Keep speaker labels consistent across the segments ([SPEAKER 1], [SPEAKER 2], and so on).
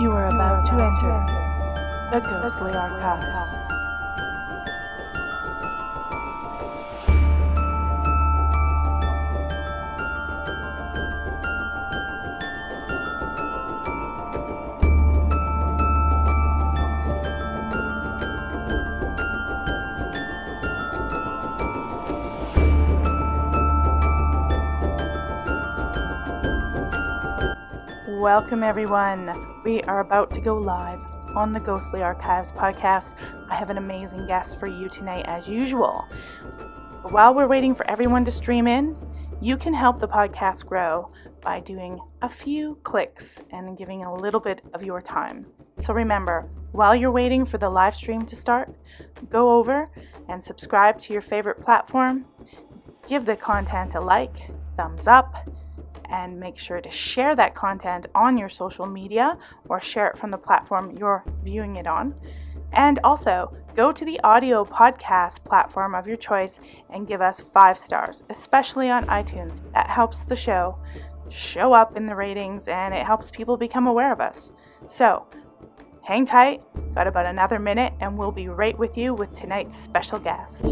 [SPEAKER 1] You are about to enter the Ghostly Archives. Welcome, everyone. We are about to go live on the Ghostly Archives podcast. I have an amazing guest for you tonight, as usual. While we're waiting for everyone to stream in, you can help the podcast grow by doing a few clicks and giving a little bit of your time. So remember, while you're waiting for the live stream to start, go over and subscribe to your favorite platform, give the content a like, thumbs up, and make sure to share that content on your social media or share it from the platform you're viewing it on. And also, go to the audio podcast platform of your choice and give us 5 stars, especially on iTunes. That helps the show up in the ratings and it helps people become aware of us. So, hang tight, got about another minute, and we'll be right with you with tonight's special guest.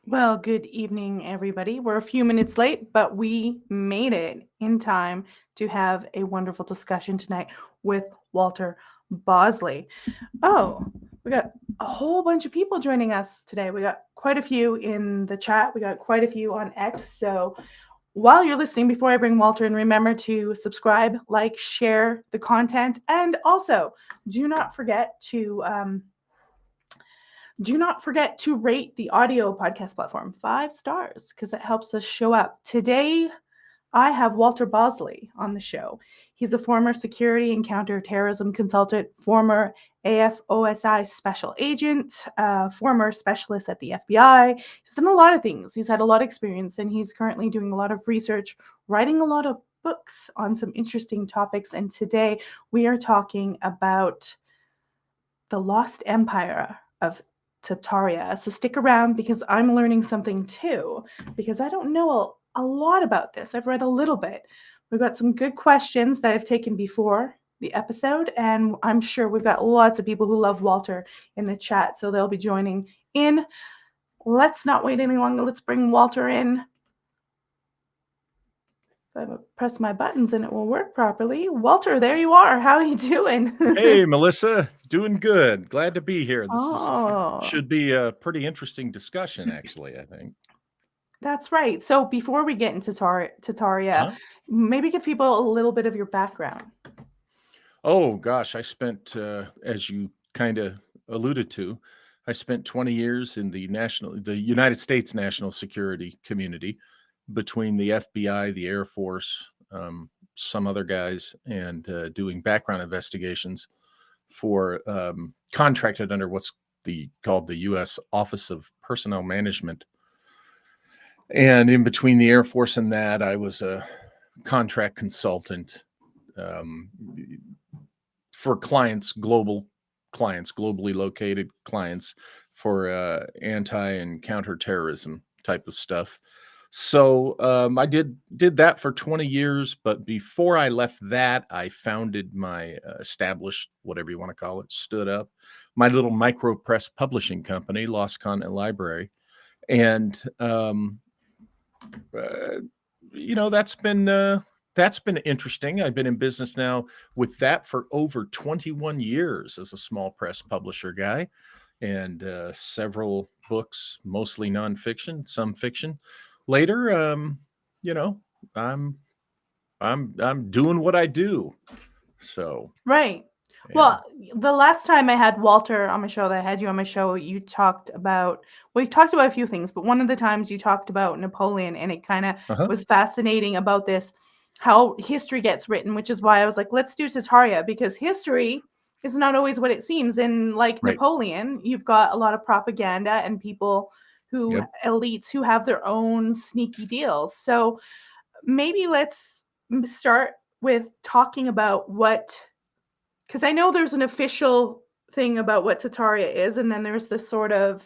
[SPEAKER 1] Well, good evening, everybody. We're a few minutes late, but we made it in time to have a wonderful discussion tonight with Walter Bosley. Oh, we got a whole bunch of people joining us today. We got quite a few in the chat. We got quite a few on X. So while you're listening, before I bring Walter in, remember to subscribe, like, share the content, and also do not forget to rate the audio podcast platform 5 stars because it helps us show up. Today, I have Walter Bosley on the show. He's a former Security and Counter Terrorism Consultant, former AFOSI Special Agent, former specialist at the FBI. He's done a lot of things. He's had a lot of experience, and he's currently doing a lot of research, writing a lot of books on some interesting topics. And today, we are talking about the Lost Empire of Tartaria. So stick around because I'm learning something too, because I don't know a lot about this. I've read a little bit. We've got some good questions that I've taken before the episode, and I'm sure we've got lots of people who love Walter in the chat, so they'll be joining in. Let's not wait any longer. Let's bring Walter in. If I press my buttons and it will work properly. Walter, there you are. How are you doing?
[SPEAKER 2] Hey, Melissa. Doing good. Glad to be here. This should be a pretty interesting discussion, actually, I think.
[SPEAKER 1] That's right. So before we get into Tartaria, maybe give people a little bit of your background.
[SPEAKER 2] Oh, gosh. I spent, as you kind of alluded to, I spent 20 years in the United States national security community between the FBI, the Air Force, some other guys, and doing background investigations for contracted under what's called the U.S. Office of Personnel Management. And in between the Air Force and that, I was a contract consultant for clients, globally located clients for anti and counterterrorism type of stuff. So I did that for 20 years, but before I left that, I founded my established, whatever you want to call it, stood up my little micro press publishing company, Lost Content Library, and uh, that's been interesting. I've been in business now with that for over 21 years as a small press publisher guy, and several books, mostly nonfiction, some fiction. Later, you know, I'm I'm doing what I do. So
[SPEAKER 1] Right.
[SPEAKER 2] yeah.
[SPEAKER 1] Well, the last time I had Walter on my show, that I had you on my show, you talked about, well, we've talked about a few things, but one of the times you talked about Napoleon, and it kind of
[SPEAKER 2] Uh-huh.
[SPEAKER 1] was fascinating about this, how history gets written, which is why I was like, let's do Tartaria, because history is not always what it seems. And like
[SPEAKER 2] Right.
[SPEAKER 1] Napoleon, you've got a lot of propaganda and people who,
[SPEAKER 2] Yep.
[SPEAKER 1] elites who have their own sneaky deals. So maybe let's start with talking about what, because I know there's an official thing about what Tartaria is, and then there's this sort of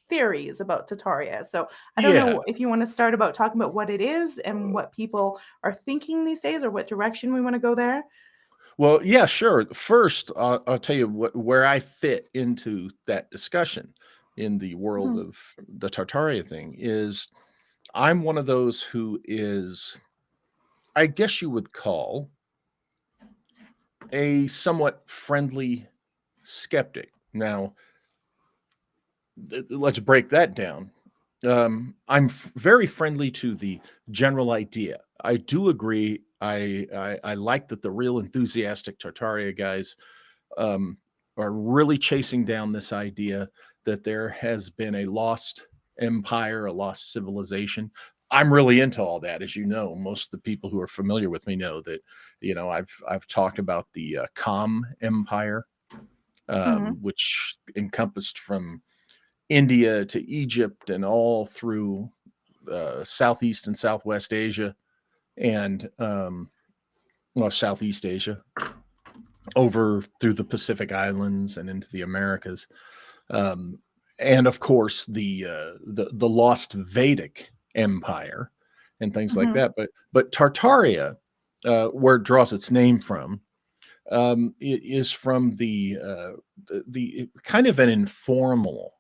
[SPEAKER 1] theories about Tartaria. So I don't
[SPEAKER 2] Yeah.
[SPEAKER 1] know if you want to start about talking about what it is and what people are thinking these days, or what direction we want to go there.
[SPEAKER 2] Well, yeah, sure. First, I'll tell you where I fit into that discussion in the world
[SPEAKER 1] Mhm.
[SPEAKER 2] of the Tartaria thing is I'm one of those who is, I guess you would call, a somewhat friendly skeptic. Now, let's break that down. I'm very friendly to the general idea. I do agree. I like that the real enthusiastic Tartaria guys um, are really chasing down this idea that there has been a lost empire, a lost civilization. I'm really into all that, as you know. Most of the people who are familiar with me know that. I've talked about the Com Empire,
[SPEAKER 1] Mhm.
[SPEAKER 2] which encompassed from India to Egypt and all through Southeast and Southwest Asia, and Southeast Asia, over through the Pacific Islands and into the Americas, um, and of course the lost Vedic Empire and things like
[SPEAKER 1] Mhm.
[SPEAKER 2] that. But Tartaria, where it draws its name from, it is from the kind of an informal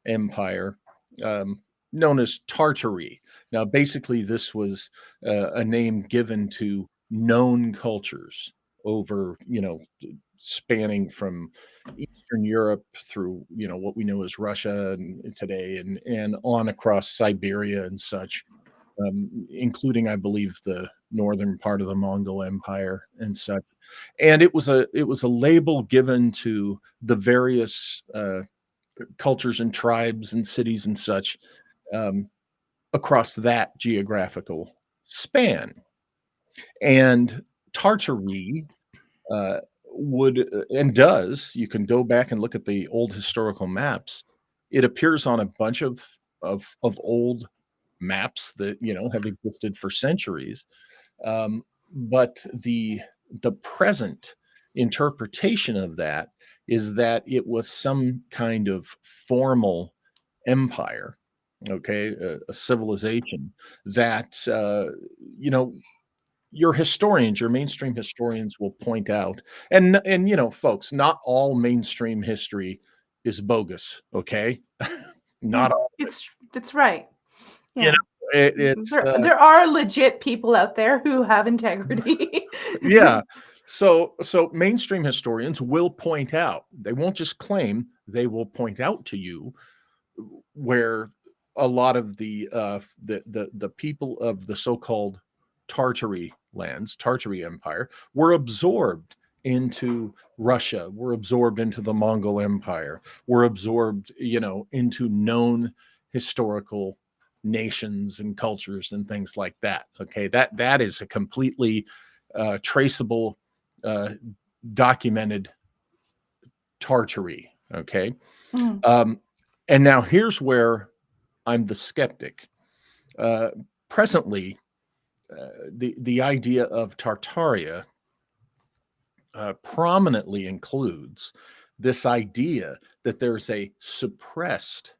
[SPEAKER 2] empire um, known as Tartary. Now, basically, this was a name given to known cultures over, spanning from Eastern Europe through, what we know as Russia and today, and on across Siberia and such, including, I believe, the northern part of the Mongol Empire and such. And it was a label given to the various cultures and tribes and cities and such um, across that geographical span. And Tartary would and does. You can go back and look at the old historical maps. It appears on a bunch of old maps that have existed for centuries. But the present interpretation of that is that it was some kind of formal empire, okay, a civilization that your historians, your mainstream historians will point out, and folks, not all mainstream history is bogus, okay? Not
[SPEAKER 1] Mm.
[SPEAKER 2] all.
[SPEAKER 1] It's right.
[SPEAKER 2] You
[SPEAKER 1] Yeah.
[SPEAKER 2] know, it's
[SPEAKER 1] There are legit people out there who have integrity.
[SPEAKER 2] yeah. So mainstream historians will point out, they won't just claim, they will point out to you where a lot of the people of the so-called Tartary lands, Tartary Empire, were absorbed into Russia, were absorbed into the Mongol Empire, were absorbed, into known historical nations and cultures and things like that. Okay, that is a completely traceable, uh, documented Tartary. Okay,
[SPEAKER 1] Mm.
[SPEAKER 2] um, and now here's where I'm the skeptic. Uh, Presently, the idea of Tartaria prominently includes this idea that there's a suppressed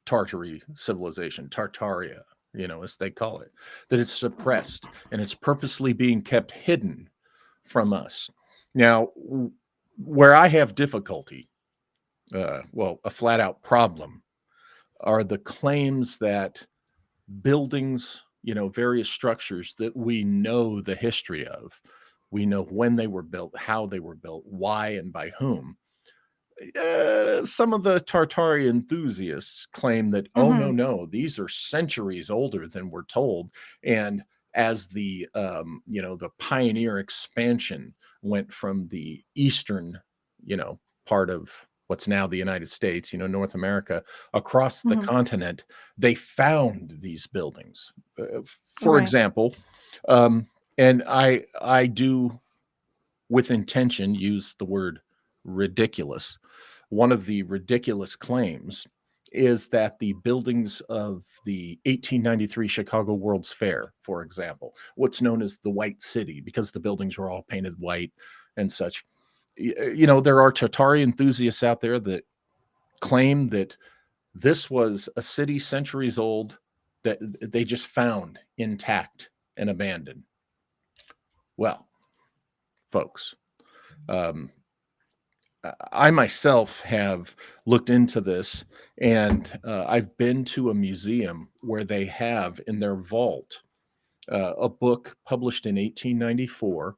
[SPEAKER 2] Tartary civilization, Tartaria, as they call it, that it's suppressed and it's purposely being kept hidden from us. Now, where I have difficulty, a flat out problem, are the claims that buildings, various structures that we know the history of, we know when they were built, how they were built, why and by whom. Some of the Tartari enthusiasts claim that, oh, no, these are centuries older than we're told. And as the pioneer expansion went from the eastern, part of what's now the United States, North America, across the continent, they found these buildings. For example, and I do, with intention, use the word ridiculous. One of the ridiculous claims is that the buildings of the 1893 Chicago World's Fair, for example, what's known as the White City, because the buildings were all painted white and such. There are Tartari enthusiasts out there that claim that this was a city centuries old that they just found intact and abandoned. Well, folks, I myself have looked into this, and I've been to a museum where they have in their vault a book published in 1894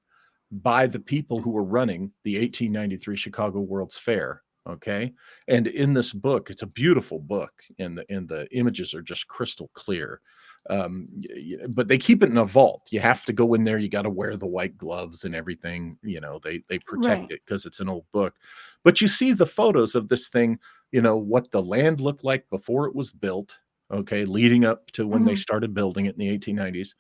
[SPEAKER 2] by the people who were running the 1893 Chicago World's Fair. Okay. And in this book, it's a beautiful book, and the images are just crystal clear. But they keep it in a vault. You have to go in there. You got to wear the white gloves and everything. They protect it because it's an old book. But you see the photos of this thing, what the land looked like before it was built. Okay, leading up to when they started building it in the 1890s.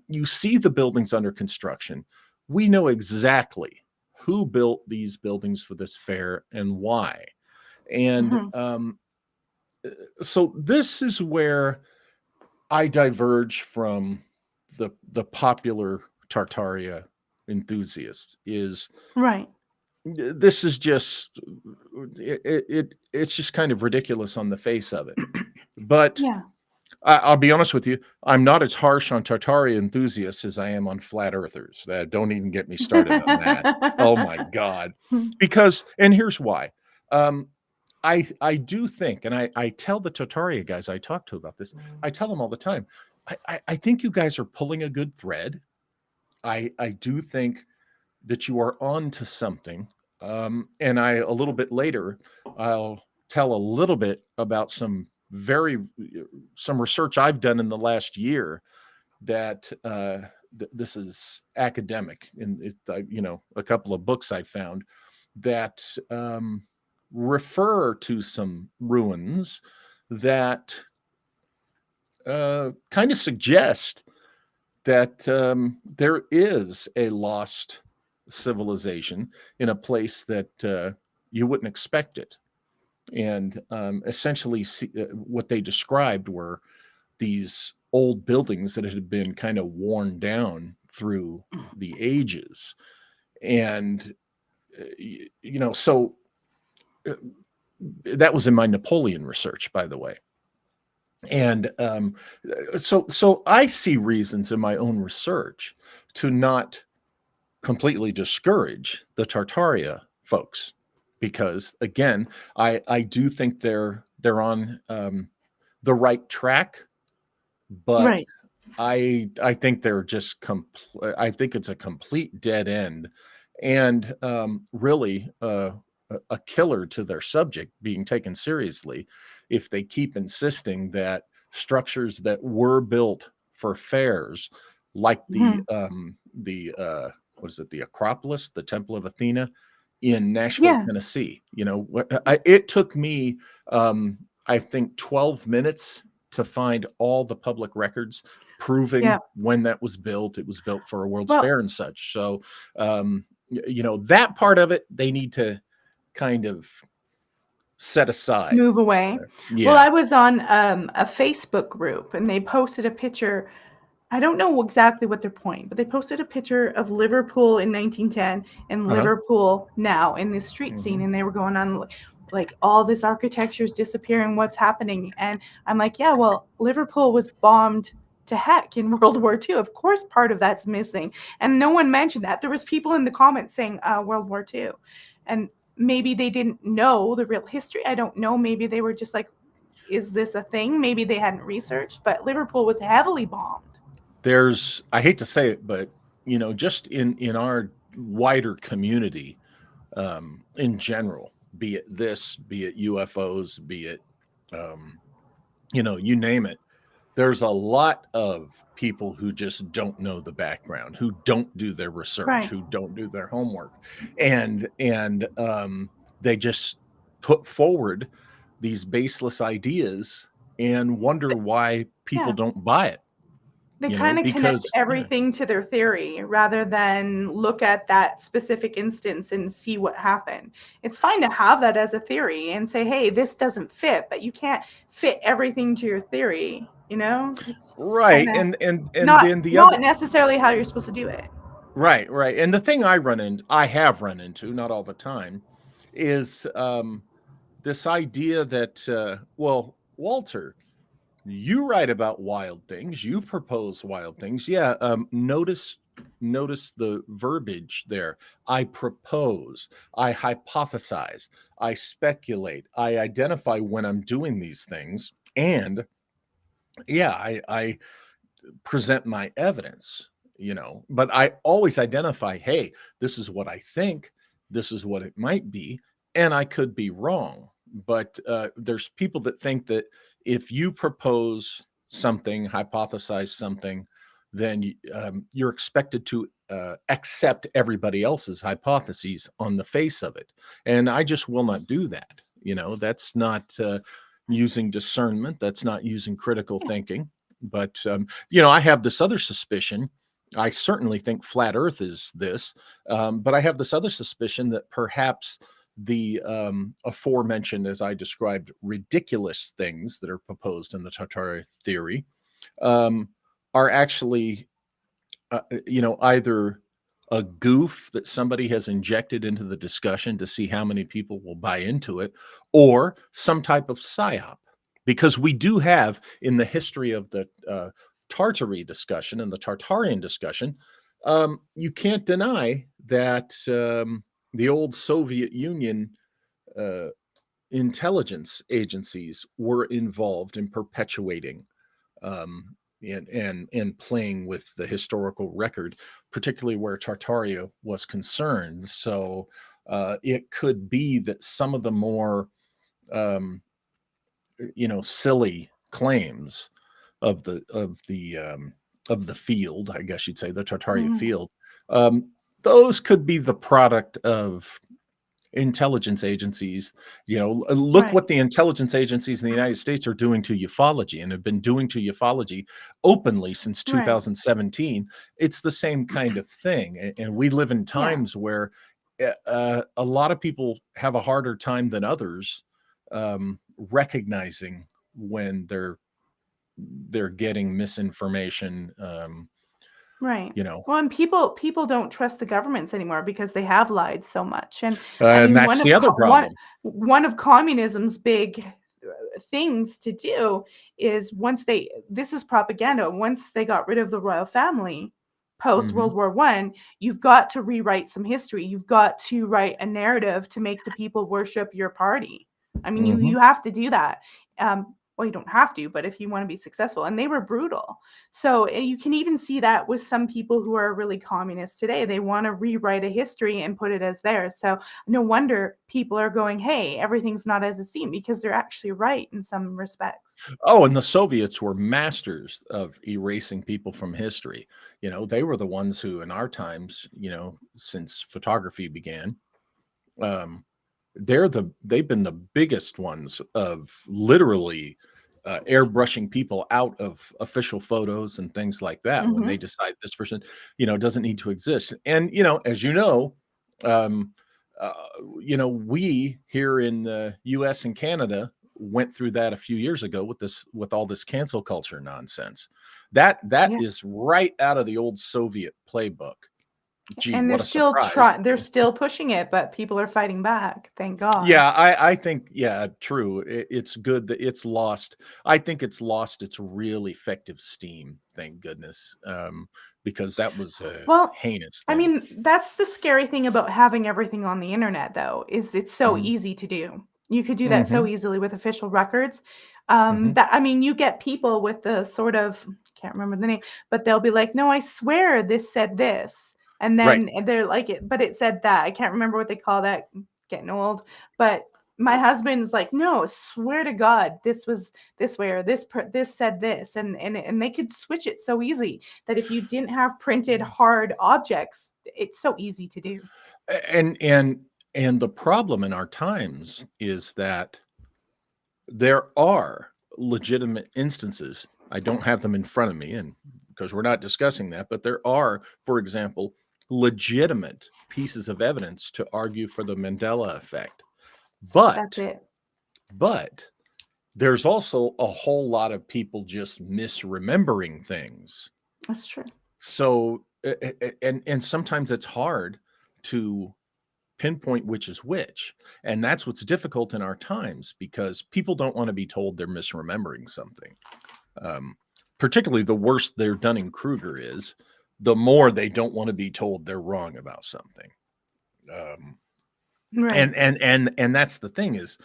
[SPEAKER 2] You see the buildings under construction. We know exactly who built these buildings for this fair and why. And so this is where I diverge from the popular Tartaria enthusiasts. Is this is just it's just kind of ridiculous on the face of it. But I'll be honest with you, I'm not as harsh on Tartaria enthusiasts as I am on flat earthers. Don't even get me started on that. Oh my God. Because, and here's why. I do think, and I tell the Tartaria guys I talk to about this, I tell them all the time, I think you guys are pulling a good thread. I do think that you are on to something. And a little bit later, I'll tell a little bit about some research I've done in the last year that this is academic, and a couple of books I found that refer to some ruins that kind of suggest that there is a lost civilization in a place that you wouldn't expect it. And essentially what they described were these old buildings that had been kind of worn down through the ages. And, so that was in my Napoleon research, by the way. And so I see reasons in my own research to not completely discourage the Tartaria folks. Because again, I do think they're on the right track, but I think they're just I think it's a complete dead end, and really a killer to their subject being taken seriously if they keep insisting that structures that were built for fairs, like the what is it, the Acropolis, the Temple of Athena in Nashville, Tennessee. It took me, I think, 12 minutes to find all the public records proving when that was built. It was built for a World's Fair and such. So, that part of it, they need to kind of set aside.
[SPEAKER 1] Move away. Well, I was on a Facebook group, and they posted a picture I don't know exactly what their point, but they posted a picture of Liverpool in 1910 and
[SPEAKER 2] Uh-huh.
[SPEAKER 1] Liverpool now in this street scene,
[SPEAKER 2] Mhm.
[SPEAKER 1] and they were going on like all this architecture is disappearing, what's happening? And I'm like, yeah, well, Liverpool was bombed to heck in World War II. Of course, part of that's missing, and no one mentioned that. There was people in the comments saying World War II, and maybe they didn't know the real history. I don't know. Maybe they were just like, is this a thing? Maybe they hadn't researched, but Liverpool was heavily bombed.
[SPEAKER 2] There's, I hate to say it, but just in our wider community, in general, be it this, be it UFOs, be it, you name it. There's a lot of people who just don't know the background, who don't do their research,
[SPEAKER 1] Right.
[SPEAKER 2] who don't do their homework, and they just put forward these baseless ideas and wonder why people
[SPEAKER 1] Yeah.
[SPEAKER 2] don't buy it.
[SPEAKER 1] They kind of connect
[SPEAKER 2] Because
[SPEAKER 1] everything to their theory rather than look at that specific instance and see what happened. It's fine to have that as a theory and say, hey, this doesn't fit, but you can't fit everything to your theory. It's kind
[SPEAKER 2] right,
[SPEAKER 1] of
[SPEAKER 2] and
[SPEAKER 1] not
[SPEAKER 2] then the other
[SPEAKER 1] not necessarily how you're supposed to do it.
[SPEAKER 2] right, and the thing I have run into, not all the time, is this idea that well, Walter, you write about wild things, you propose wild things. Yeah, notice the verbiage there. I propose, I hypothesize, I speculate, I identify when I'm doing these things, and yeah, I present my evidence, but I always identify, hey, this is what I think, this is what it might be, and I could be wrong. But there's people that think that if you propose something, hypothesize something, then you're expected to accept everybody else's hypotheses on the face of it. And I just will not do that. That's not using discernment, that's not using critical thinking. But I have this other suspicion. I certainly think flat Earth is this, but I have this other suspicion that perhaps the aforementioned, as I described, ridiculous things that are proposed in the Tartaria theory um, are actually, either a goof that somebody has injected into the discussion to see how many people will buy into it, or some type of psyop. Because we do have in the history of the Tartary discussion and the Tartarian discussion, you can't deny that the old Soviet Union uh, intelligence agencies were involved in perpetuating and playing with the historical record, particularly where Tartaria was concerned. So it could be that some of the more silly claims of the field, I guess you'd say, the Tartaria
[SPEAKER 1] Mhm.
[SPEAKER 2] field, um, those could be the product of intelligence agencies. Look
[SPEAKER 1] Right.
[SPEAKER 2] what the intelligence agencies in the United States are doing to ufology and have been doing to ufology openly since
[SPEAKER 1] Right.
[SPEAKER 2] 2017. It's the same kind of thing, and we live in
[SPEAKER 1] Yeah.
[SPEAKER 2] times where a lot of people have a harder time than others recognizing when they're getting misinformation.
[SPEAKER 1] Right.
[SPEAKER 2] You know,
[SPEAKER 1] Well, and people don't trust the governments anymore because they have lied so much. And I
[SPEAKER 2] and
[SPEAKER 1] mean,
[SPEAKER 2] that's the other problem.
[SPEAKER 1] one of communism's big things to do is this is propaganda. Once they got rid of the royal family post
[SPEAKER 2] Hmm.
[SPEAKER 1] World War One, you've got to rewrite some history. You've got to write a narrative to make the people worship your party. I mean, you
[SPEAKER 2] Hmm.
[SPEAKER 1] you have to do that. Well, you don't have to, but if you want to be successful, and they were brutal. So you can even see that with some people who are really communist today. They want to rewrite a history and put it as theirs. So no wonder people are going, hey, everything's not as it seemed, because they're actually right in some respects.
[SPEAKER 2] Oh, and the Soviets were masters of erasing people from history. They were the ones who, in our times, since photography began, um, they've been the biggest ones of literally airbrushing people out of official photos and things like that when they
[SPEAKER 1] Hmm.
[SPEAKER 2] decide this person, doesn't need to exist. And as um, uh, we here in the U.S. and Canada went through that a few years ago with all this cancel culture nonsense. That is right out of the old Soviet playbook. Gee,
[SPEAKER 1] And
[SPEAKER 2] what a surprise.
[SPEAKER 1] they're still pushing it, but people are fighting back. Thank God.
[SPEAKER 2] Yeah, I think, yeah, true. It's good that it's lost. I think it's lost its real effective steam, thank goodness, because that was a
[SPEAKER 1] Well,
[SPEAKER 2] heinous
[SPEAKER 1] I
[SPEAKER 2] thing.
[SPEAKER 1] mean, that's the scary thing about having everything on the internet, though, is it's so
[SPEAKER 2] Mhm.
[SPEAKER 1] easy to do. You could do that so
[SPEAKER 2] Mhm.
[SPEAKER 1] easily with official records.
[SPEAKER 2] Mhm.
[SPEAKER 1] That I mean, you get people with the sort of can't remember the name, but they'll be like, "No, I swear this said this," and
[SPEAKER 2] Right.
[SPEAKER 1] then they're like, but it said that." I can't remember what they call that. Getting old, but my husband's like, "No, swear to God, this was this way or this said this," and they could switch it so easy that if you didn't have printed hard objects, it's so easy to do.
[SPEAKER 2] And and the problem in our times is that there are legitimate instances. I don't have them in front of me, and because we're not discussing that, but there are, for example, legitimate pieces of evidence to argue for the Mandela effect.
[SPEAKER 1] That's
[SPEAKER 2] But
[SPEAKER 1] it.
[SPEAKER 2] but there's also a whole lot of people just misremembering things.
[SPEAKER 1] That's true.
[SPEAKER 2] So and sometimes it's hard to pinpoint which is which. And that's what's difficult in our times because people don't want to be told they're misremembering something. Um, Particularly the worse their Dunning-Kruger is, the more they don't want to be told they're wrong about something. Um,
[SPEAKER 1] Right.
[SPEAKER 2] and that's the thing is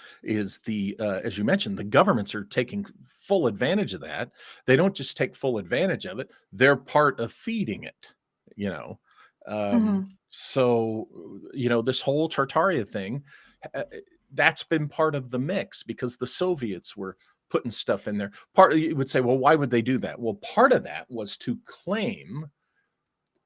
[SPEAKER 2] the as you mentioned, the governments are taking full advantage of that. They don't just take full advantage of it, they're part of feeding it, you know.
[SPEAKER 1] Mhm.
[SPEAKER 2] So this whole Tartaria thing, uh, that's been part of the mix because the Soviets were putting stuff in there. Part you would say, well, why would they do that? Well, part of that was to claim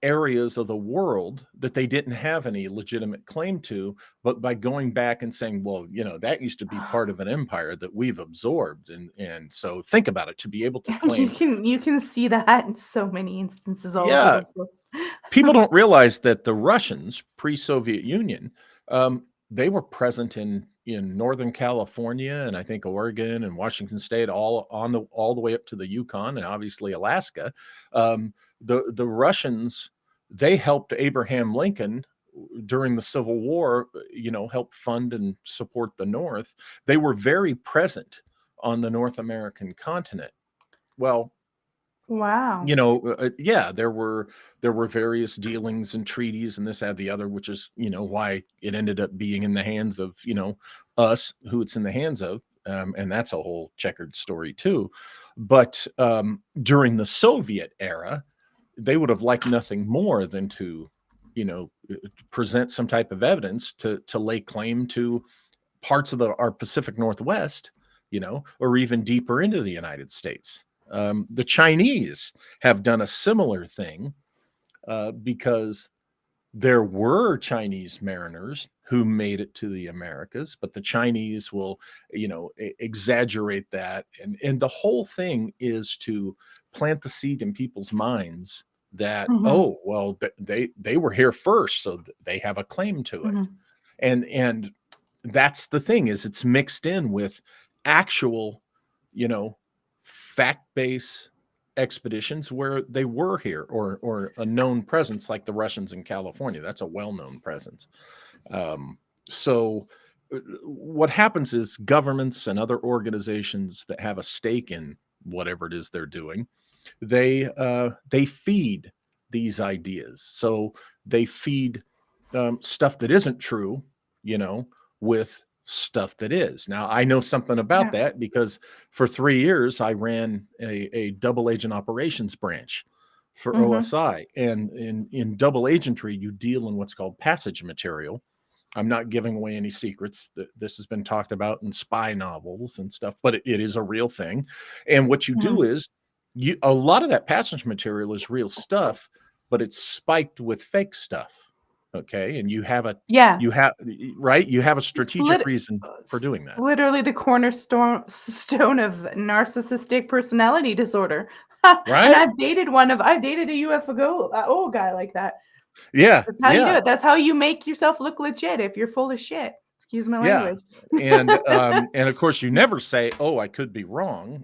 [SPEAKER 2] areas of the world that they didn't have any legitimate claim to, but by going back and saying, well, that used to be part of an empire that we've absorbed, and so think about it, to be able to
[SPEAKER 1] You
[SPEAKER 2] claim.
[SPEAKER 1] can see that in so many instances all over
[SPEAKER 2] Yeah,
[SPEAKER 1] the book.
[SPEAKER 2] people don't realize that the Russians, pre-Soviet Union, they were present in Northern California and I think Oregon and Washington State, all the way up to the Yukon and obviously Alaska. The Russians, they helped Abraham Lincoln during the Civil War, help fund and support the North. They were very present on the North American continent. Well,
[SPEAKER 1] Wow.
[SPEAKER 2] yeah, there were various dealings and treaties and this, that, the other, which is why it ended up being in the hands of us, who it's in the hands of, and that's a whole checkered story too. But during the Soviet era, they would have liked nothing more than to present some type of evidence to lay claim to parts of our Pacific Northwest, or even deeper into the United States. The Chinese have done a similar thing because there were Chinese mariners who made it to the Americas, but the Chinese will, exaggerate that, and the whole thing is to plant the seed in people's minds that,
[SPEAKER 1] Mhm.
[SPEAKER 2] oh well, they were here first, so they have a claim to it,
[SPEAKER 1] Mhm.
[SPEAKER 2] and that's the thing, is it's mixed in with actual, you know, fact-based expeditions where they were here, or a known presence like the Russians in California. That's a well-known presence. Um, so what happens is governments and other organizations that have a stake in whatever it is they're doing, they feed these ideas. So they feed stuff that isn't true, you know, with stuff that is. Now, I know something about
[SPEAKER 1] Yeah.
[SPEAKER 2] that because for 3 years I ran a double agent operations branch for
[SPEAKER 1] Mhm.
[SPEAKER 2] OSI. And in double agentry, you deal in what's called passage material. I'm not giving away any secrets. This has been talked about in spy novels and stuff, but it is a real thing. And what you do
[SPEAKER 1] Mhm.
[SPEAKER 2] is, a lot of that passage material is real stuff, but it's spiked with fake stuff. Okay, and
[SPEAKER 1] Yeah.
[SPEAKER 2] you have right, you have a
[SPEAKER 1] It's
[SPEAKER 2] strategic reason for
[SPEAKER 1] it's
[SPEAKER 2] doing that,
[SPEAKER 1] literally the cornerstone stone of narcissistic personality disorder. And
[SPEAKER 2] right?
[SPEAKER 1] I've dated a UFO guy like that.
[SPEAKER 2] Yeah,
[SPEAKER 1] That's how you do
[SPEAKER 2] yeah.
[SPEAKER 1] it. That's how you make yourself look legit if you're full of shit. Excuse my
[SPEAKER 2] Yeah.
[SPEAKER 1] language.
[SPEAKER 2] And of course you never say, oh, I could be wrong,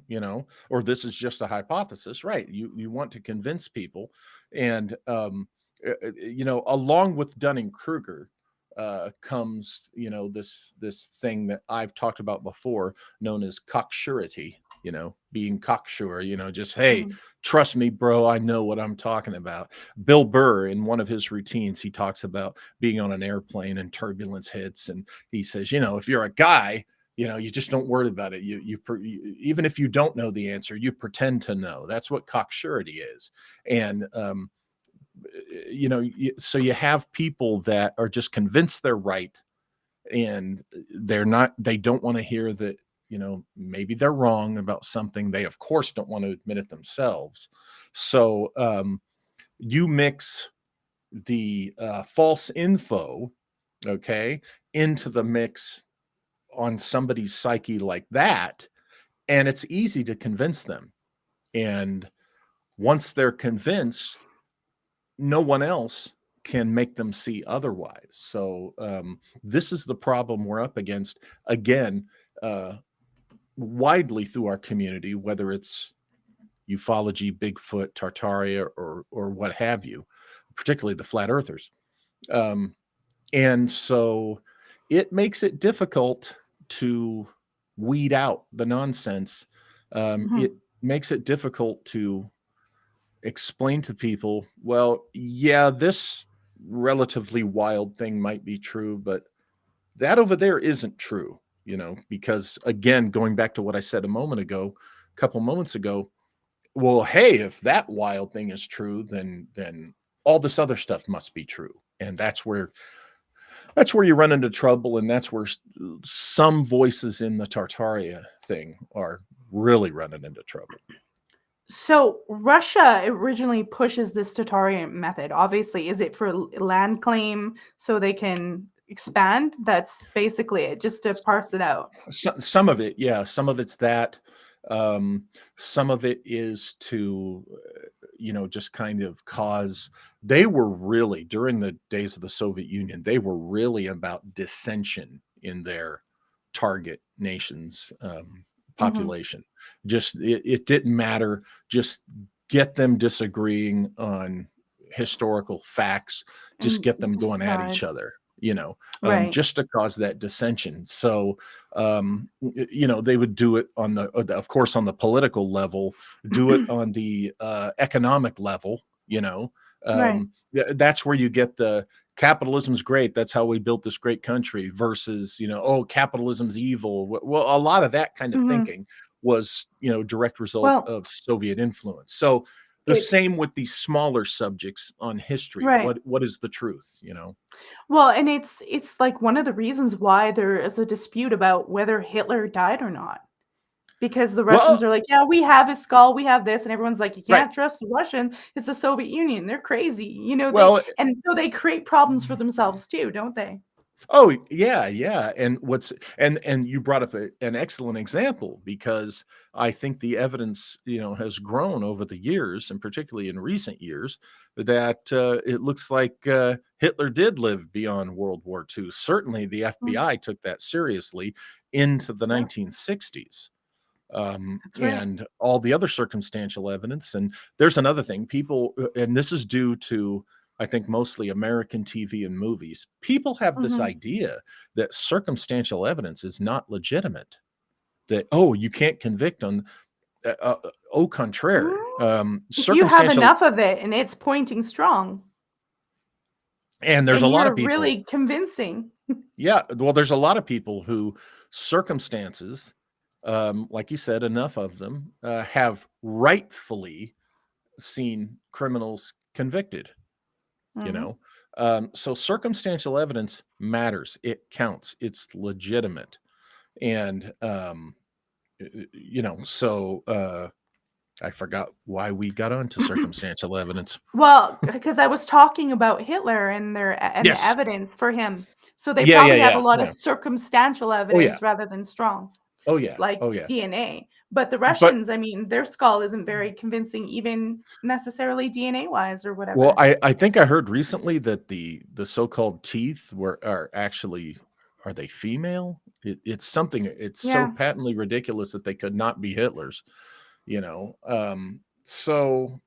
[SPEAKER 2] or this is just a hypothesis, right? You want to convince people. And along with Dunning-Kruger comes, this thing that I've talked about before, known as cocksurety, being cocksure, just, hey,
[SPEAKER 1] Mhm.
[SPEAKER 2] trust me, bro, I know what I'm talking about. Bill Burr, in one of his routines, he talks about being on an airplane and turbulence hits, and he says, if you're a guy, you just don't worry about it. Even if you don't know the answer, you pretend to know. That's what cocksurety is. And so you have people that are just convinced they're right, and they don't want to hear that, maybe they're wrong about something. They of course don't want to admit it themselves. So you mix the false info, okay, into the mix on somebody's psyche like that, and it's easy to convince them. And once they're convinced, no one else can make them see otherwise. So this is the problem we're up against, again, widely through our community, whether it's ufology, Bigfoot, Tartaria, or what have you, particularly the flat earthers. And so it makes it difficult to weed out the nonsense.
[SPEAKER 1] Mhm.
[SPEAKER 2] It makes it difficult to explain to people, well, yeah, this relatively wild thing might be true, but that over there isn't true, because again, going back to what I said a couple moments ago, well, hey, if that wild thing is true, then all this other stuff must be true. And that's where you run into trouble, and that's where some voices in the Tartaria thing are really running into trouble.
[SPEAKER 1] So Russia originally pushes this Tartarian method. Obviously, is it for land claim so they can expand? That's basically it, just to parse it out.
[SPEAKER 2] Some of it, yeah, some of it's that. Some of it is to, just kind of cause. They were really, during the days of the Soviet Union, they were really about dissension in their target nations.
[SPEAKER 1] Mhm.
[SPEAKER 2] Population. Just it didn't matter. Just get them disagreeing on historical facts. Just
[SPEAKER 1] And
[SPEAKER 2] get them going at
[SPEAKER 1] decide.
[SPEAKER 2] each other.
[SPEAKER 1] Right.
[SPEAKER 2] Just to cause that dissension. So they would do it on of course, on the political level, do it on the economic level.
[SPEAKER 1] Right.
[SPEAKER 2] That's where you get the capitalism's great. That's how we built this great country versus, oh, capitalism's evil. Well, a lot of that kind of
[SPEAKER 1] Mhm.
[SPEAKER 2] thinking was, direct result
[SPEAKER 1] Well,
[SPEAKER 2] of Soviet influence. So the
[SPEAKER 1] it
[SPEAKER 2] same with these smaller subjects on history.
[SPEAKER 1] right.
[SPEAKER 2] What is the truth,
[SPEAKER 1] Well, and it's like one of the reasons why there is a dispute about whether Hitler died or not. Because the Russians
[SPEAKER 2] Well,
[SPEAKER 1] are like, "Yeah, we have his skull, we have this," and everyone's like, "You
[SPEAKER 2] right.
[SPEAKER 1] can't trust the Russian. It's the Soviet Union. They're crazy." They
[SPEAKER 2] Well,
[SPEAKER 1] and so they create problems for themselves too, don't they?
[SPEAKER 2] oh, yeah, yeah, and you brought up an excellent example, because I think the evidence, has grown over the years, and particularly in recent years, that it looks like Hitler did live beyond World War II. Certainly, the
[SPEAKER 1] Mm,
[SPEAKER 2] FBI took that seriously into the
[SPEAKER 1] yeah,
[SPEAKER 2] 1960s,
[SPEAKER 1] that's right.
[SPEAKER 2] and all the other circumstantial evidence. And there's another thing, people, and this is due to, I think, mostly American TV and movies. People have this
[SPEAKER 1] Mhm.
[SPEAKER 2] idea that circumstantial evidence is not legitimate. That, oh, you can't convict on au contraire.
[SPEAKER 1] Mm, if you have
[SPEAKER 2] Circumstantial,
[SPEAKER 1] enough of it and it's pointing strong
[SPEAKER 2] and there's a
[SPEAKER 1] and
[SPEAKER 2] lot
[SPEAKER 1] you're
[SPEAKER 2] of people.
[SPEAKER 1] really convincing.
[SPEAKER 2] Yeah, well, there's a lot of people who circumstances, like you said, enough of them have rightfully seen criminals convicted. you
[SPEAKER 1] Mhm.
[SPEAKER 2] know so circumstantial evidence matters, it counts, it's legitimate. And so I forgot why we got onto circumstantial evidence.
[SPEAKER 1] Well, because I was talking about Hitler and the
[SPEAKER 2] Yes.
[SPEAKER 1] evidence for him. So they
[SPEAKER 2] Yeah, yeah,
[SPEAKER 1] probably have a
[SPEAKER 2] yeah,
[SPEAKER 1] lot of
[SPEAKER 2] yeah.
[SPEAKER 1] circumstantial
[SPEAKER 2] Oh yeah.
[SPEAKER 1] evidence rather than strong,
[SPEAKER 2] Oh yeah.
[SPEAKER 1] like
[SPEAKER 2] Oh yeah.
[SPEAKER 1] DNA. But the
[SPEAKER 2] But
[SPEAKER 1] Russians, I mean, their skull isn't very convincing even necessarily DNA wise or
[SPEAKER 2] well,
[SPEAKER 1] whatever.
[SPEAKER 2] I think I heard recently that the so-called teeth are actually are they female? It's something. It's so
[SPEAKER 1] Yeah.
[SPEAKER 2] patently ridiculous that they could not be Hitler's. So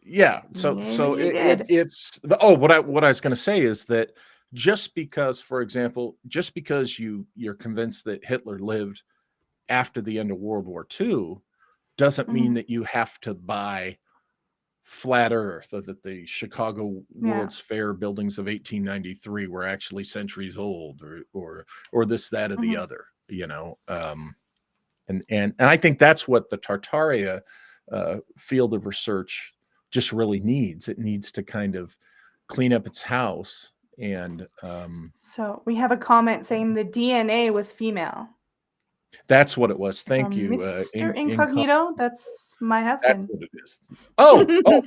[SPEAKER 2] yeah.
[SPEAKER 1] Maybe
[SPEAKER 2] So
[SPEAKER 1] you did.
[SPEAKER 2] it's what I was going to say is that just because, for example, just because you're convinced that Hitler lived after the end of World War II doesn't mean
[SPEAKER 1] Mhm.
[SPEAKER 2] that you have to buy flat Earth, or that the Chicago
[SPEAKER 1] Yeah.
[SPEAKER 2] World's Fair buildings of 1893 were actually centuries old, or this, that, or the
[SPEAKER 1] Mhm.
[SPEAKER 2] other. And I think that's what the Tartaria field of research just really needs. It needs to kind of clean up its house. And
[SPEAKER 1] So we have a comment saying the DNA was female.
[SPEAKER 2] that's what it was. Thank
[SPEAKER 1] From
[SPEAKER 2] you.
[SPEAKER 1] Mr. Incognito. That's my
[SPEAKER 2] That's
[SPEAKER 1] husband.
[SPEAKER 2] what it is. Oh,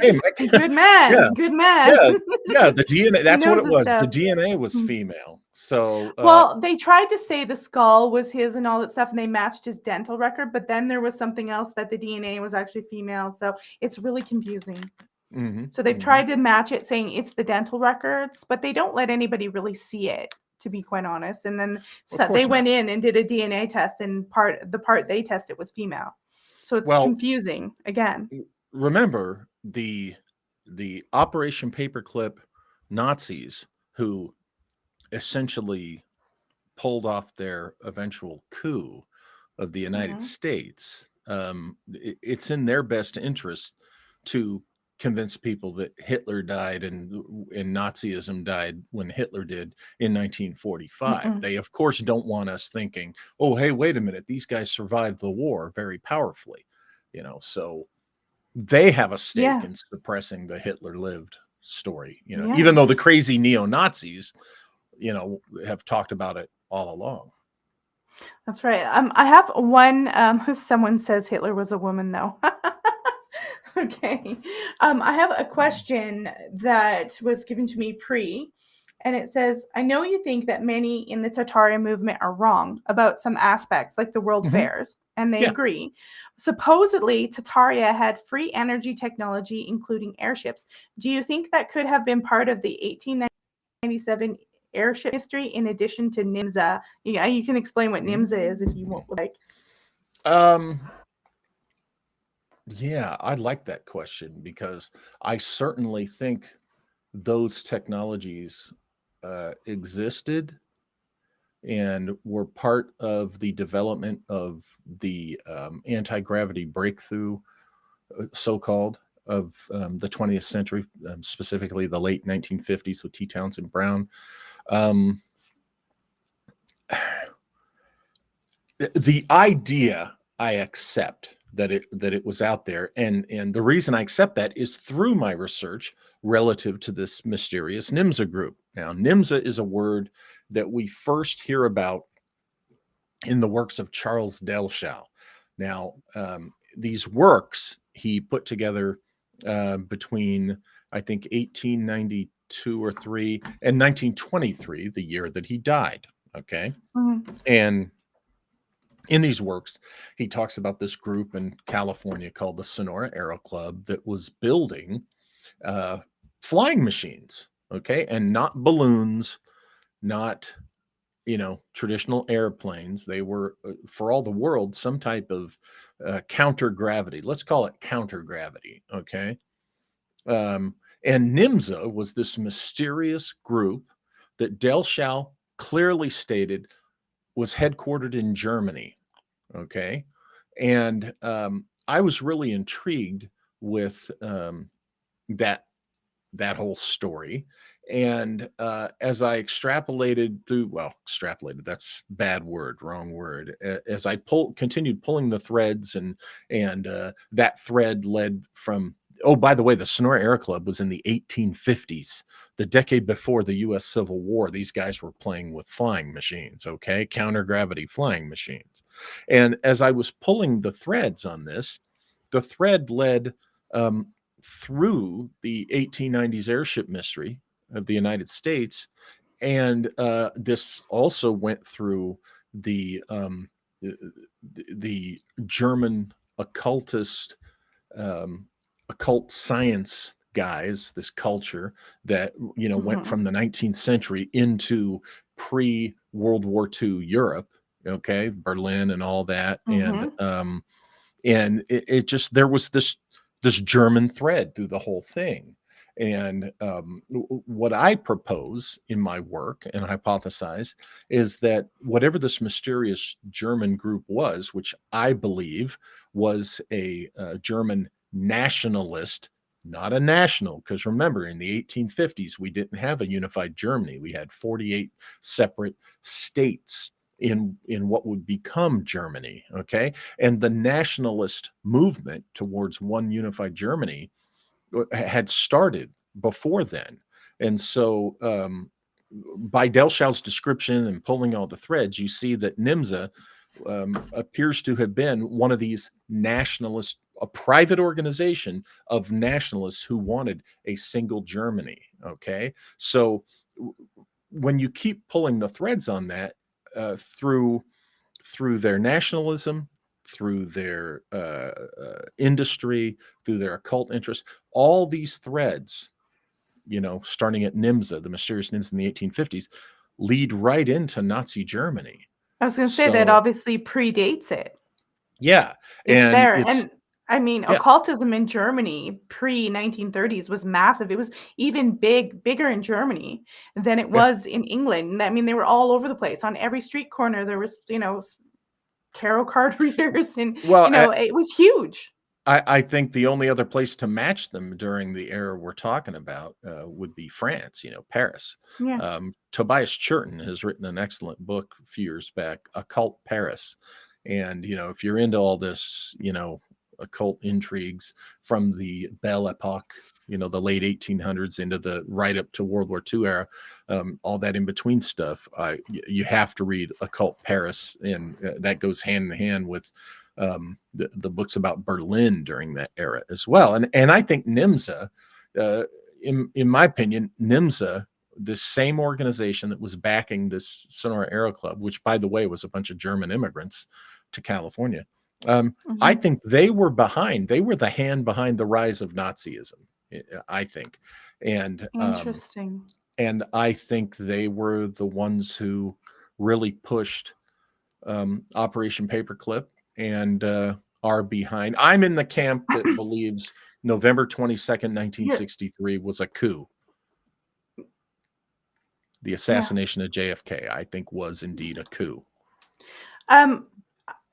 [SPEAKER 2] hey, Mike.
[SPEAKER 1] Good
[SPEAKER 2] Yeah,
[SPEAKER 1] man. Good man.
[SPEAKER 2] yeah, yeah. The DNA.
[SPEAKER 1] He
[SPEAKER 2] That's what
[SPEAKER 1] knows
[SPEAKER 2] it
[SPEAKER 1] his
[SPEAKER 2] was. The
[SPEAKER 1] stuff.
[SPEAKER 2] DNA was female. So,
[SPEAKER 1] Well, they tried to say the skull was his and all that stuff, and they matched his dental record, but then there was something else that the DNA was actually female. So it's really confusing. So they've tried to match it, saying it's the dental records, but they don't let anybody really see it, to be quite honest. And then
[SPEAKER 2] of
[SPEAKER 1] they
[SPEAKER 2] course not.
[SPEAKER 1] went in and did a DNA test, and the part they tested was female. So it's
[SPEAKER 2] Well,
[SPEAKER 1] confusing again.
[SPEAKER 2] remember the Operation Paperclip Nazis, who essentially pulled off their eventual coup of the United
[SPEAKER 1] Mhm.
[SPEAKER 2] States. It's in their best interest to convince people that Hitler died and Nazism died when Hitler did in 1945.
[SPEAKER 1] Mm-mm.
[SPEAKER 2] They, of course, don't want us thinking, oh, hey, wait a minute, these guys survived the war very powerfully. So they have a stake
[SPEAKER 1] Yeah.
[SPEAKER 2] in suppressing the Hitler lived story,
[SPEAKER 1] Yeah.
[SPEAKER 2] even though the crazy neo-Nazis, have talked about it all along.
[SPEAKER 1] That's right. I have one. Someone says Hitler was a woman, though. Okay. I have a question that was given to me and it says, I know you think that many in the Tartaria movement are wrong about some aspects, like the world
[SPEAKER 2] Mhm.
[SPEAKER 1] fairs, and they
[SPEAKER 2] Yeah.
[SPEAKER 1] agree. Supposedly, Tartaria had free energy technology, including airships. Do you think that could have been part of the 1897 airship history in addition to Nimza? Yeah, you can explain what Nimza is if you would like.
[SPEAKER 2] Um, yeah, I like that question because I certainly think those technologies existed and were part of the development of the anti-gravity breakthrough, so-called, of the 20th century, specifically the late 1950s with T. Townsend Brown. Um, the idea I accept that it was out there, and the reason I accept that is through my research relative to this mysterious Nimza group. Now, Nimza is a word that we first hear about in the works of Charles Delchau. Now, these works he put together between, I think, 1892 or 3 and 1923, the year that he died. Okay,
[SPEAKER 1] Mhm.
[SPEAKER 2] and in these works, he talks about this group in California called the Sonora Aero Club that was building uh, flying machines, okay, and not balloons, not traditional airplanes. They were, for all the world, some type of counter gravity. Let's call it counter gravity, okay. Um, and Nimza was this mysterious group that Delchau clearly stated was headquartered in Germany. Okay. And I was really intrigued with that whole story. And as I extrapolated through, that's bad word, wrong word. As I continued pulling the threads, and that thread led from, oh, by the way, the Sonora Air Club was in the 1850s, the decade before the US Civil War. These guys were playing with flying machines, okay, counter gravity flying machines. And as I was pulling the threads on this, the thread led through the 1890s airship mystery of the United States, and this also went through the the German occultist, occult science guys, this culture that went
[SPEAKER 1] Mhm.
[SPEAKER 2] from the 19th century into pre-World War II Europe, okay, Berlin and all that,
[SPEAKER 1] Mm-hmm.
[SPEAKER 2] and it just, there was this German thread through the whole thing. And what I propose in my work and hypothesize is that whatever this mysterious German group was, which I believe was a German nationalist, not a national, because remember, in the 1850s, we didn't have a unified Germany. We had 48 separate states in what would become Germany, okay? And the nationalist movement towards one unified Germany had started before then. And so by Delschau's description and pulling all the threads, you see that Nimza appears to have been one of these nationalists, a private organization of nationalists who wanted a single Germany, okay? So when you keep pulling the threads on that, through their nationalism, through their industry, through their occult interests, all these threads, starting at Nimza, the mysterious Nimza in the 1850s, lead right into Nazi Germany.
[SPEAKER 1] I was going to say that
[SPEAKER 2] So
[SPEAKER 1] obviously predates it.
[SPEAKER 2] yeah,
[SPEAKER 1] It's
[SPEAKER 2] and
[SPEAKER 1] there.
[SPEAKER 2] it's
[SPEAKER 1] And I mean,
[SPEAKER 2] yeah,
[SPEAKER 1] occultism in Germany pre-1930s was massive. It was even bigger in Germany than it
[SPEAKER 2] yeah.
[SPEAKER 1] was in England. I mean, they were all over the place. On every street corner, there was, tarot card readers, and,
[SPEAKER 2] Well,
[SPEAKER 1] it was huge.
[SPEAKER 2] I think the only other place to match them during the era we're talking about would be France, Paris.
[SPEAKER 1] Yeah.
[SPEAKER 2] Tobias Churton has written an excellent book a few years back, Occult Paris. And, if you're into all this, occult intrigues from the Belle Epoque, the late 1800s into the right up to World War II era, all that in between stuff, you have to read Occult Paris. And that goes hand in hand with the books about Berlin during that era as well. And I think Nimza, in my opinion, Nimza, this same organization that was backing this Sonora Aero Club, which, by the way, was a bunch of German immigrants to California. I
[SPEAKER 1] Mhm.
[SPEAKER 2] think they were the hand behind the rise of Nazism, I think. And
[SPEAKER 1] Interesting.
[SPEAKER 2] I think they were the ones who really pushed Operation Paperclip and are behind. I'm in the camp that believes November 22nd,
[SPEAKER 1] You're,
[SPEAKER 2] 1963 was a coup. The
[SPEAKER 1] yeah.
[SPEAKER 2] assassination of JFK, I think, was indeed a coup.
[SPEAKER 1] Um,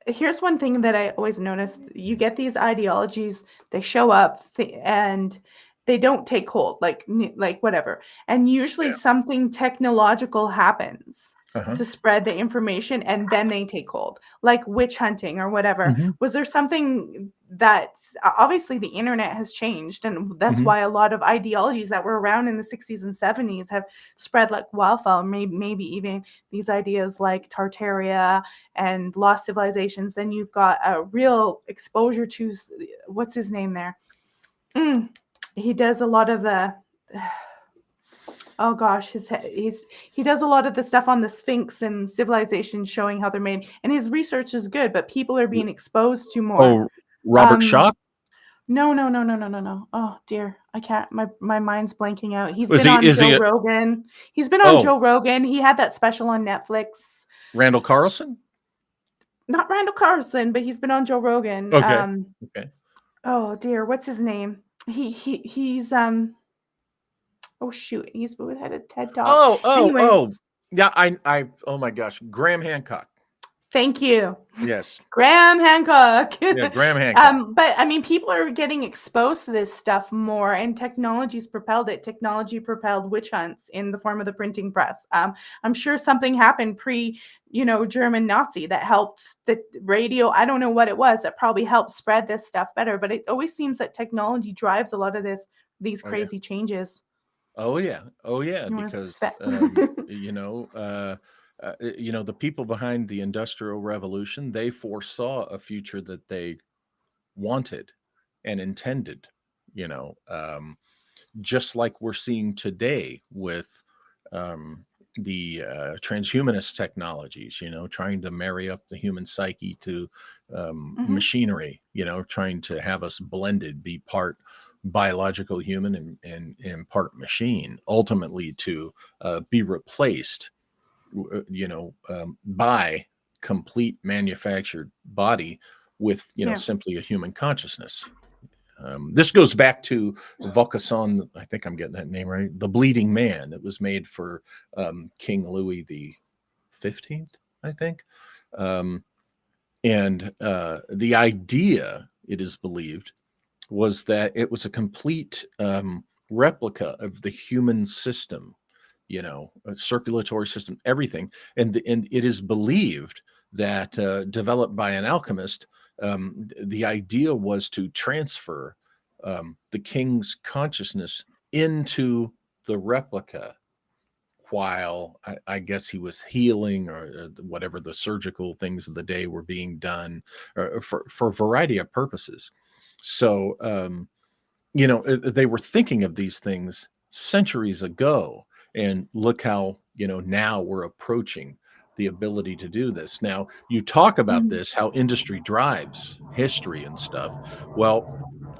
[SPEAKER 1] Here's one thing that I always notice. You get these ideologies, they show up and they don't take hold, like whatever. And usually
[SPEAKER 2] Yeah.
[SPEAKER 1] something technological happens
[SPEAKER 2] Uh-huh.
[SPEAKER 1] to spread the information and then they take hold, like witch hunting or whatever.
[SPEAKER 2] Mm-hmm.
[SPEAKER 1] Was there something that obviously the internet has changed, and that's
[SPEAKER 2] Mm-hmm.
[SPEAKER 1] why a lot of ideologies that were around in the 60s and 70s have spread like wildfire, maybe even these ideas like Tartaria and lost civilizations. Then you've got a real exposure to, what's his name there? He does a lot of the oh gosh, he does a lot of the stuff on the Sphinx and civilizations, showing how they're made, and his research is good, but people are being exposed to more.
[SPEAKER 2] Oh, Robert
[SPEAKER 1] Um,
[SPEAKER 2] Schoch?
[SPEAKER 1] no, no, no, no, no, no, no. Oh dear, I can't. My mind's blanking out. He's
[SPEAKER 2] Is
[SPEAKER 1] been
[SPEAKER 2] he?
[SPEAKER 1] on
[SPEAKER 2] Is
[SPEAKER 1] Joe
[SPEAKER 2] he?
[SPEAKER 1] Rogan. He's been on
[SPEAKER 2] Oh,
[SPEAKER 1] Joe Rogan. He had that special on Netflix.
[SPEAKER 2] Randall Carlson?
[SPEAKER 1] Not Randall Carlson, but he's been on Joe Rogan.
[SPEAKER 2] Okay. Okay.
[SPEAKER 1] Oh dear, what's his name? He's oh shoot, he's had a TED Talk. Anyways,
[SPEAKER 2] Oh. Yeah, oh my gosh. Graham Hancock.
[SPEAKER 1] thank you.
[SPEAKER 2] Yes.
[SPEAKER 1] Graham Hancock.
[SPEAKER 2] Yeah, Graham Hancock.
[SPEAKER 1] But I mean, people are getting exposed to this stuff more, and technology's propelled it. Technology propelled witch hunts in the form of the printing press. I'm sure something happened German Nazi that helped the radio. I don't know what it was that probably helped spread this stuff better, but it always seems that technology drives a lot of these
[SPEAKER 2] Oh yeah.
[SPEAKER 1] crazy changes.
[SPEAKER 2] Oh yeah. Oh yeah.
[SPEAKER 1] You want to
[SPEAKER 2] Because
[SPEAKER 1] suspect?
[SPEAKER 2] the people behind the Industrial Revolution, they foresaw a future that they wanted and intended. You know, just like we're seeing today with the transhumanist technologies, trying to marry up the human psyche to
[SPEAKER 1] Mhm.
[SPEAKER 2] machinery, trying to have us blended, be part biological human and part machine, ultimately to be replaced by complete manufactured body with
[SPEAKER 1] Yeah.
[SPEAKER 2] simply a human consciousness. This goes back to Vukason, I think I'm getting that name right, The Bleeding Man. It was made for King Louis the 15th, I think. And the idea, it is believed, was that it was a complete replica of the human system, a circulatory system, everything. And it is believed that developed by an alchemist, the idea was to transfer the king's consciousness into the replica while I guess he was healing or whatever the surgical things of the day were being done for a variety of purposes. So, they were thinking of these things centuries ago. And look how, now we're approaching the ability to do this. Now, you talk about
[SPEAKER 1] Mhm.
[SPEAKER 2] this, how industry drives history and stuff. Well,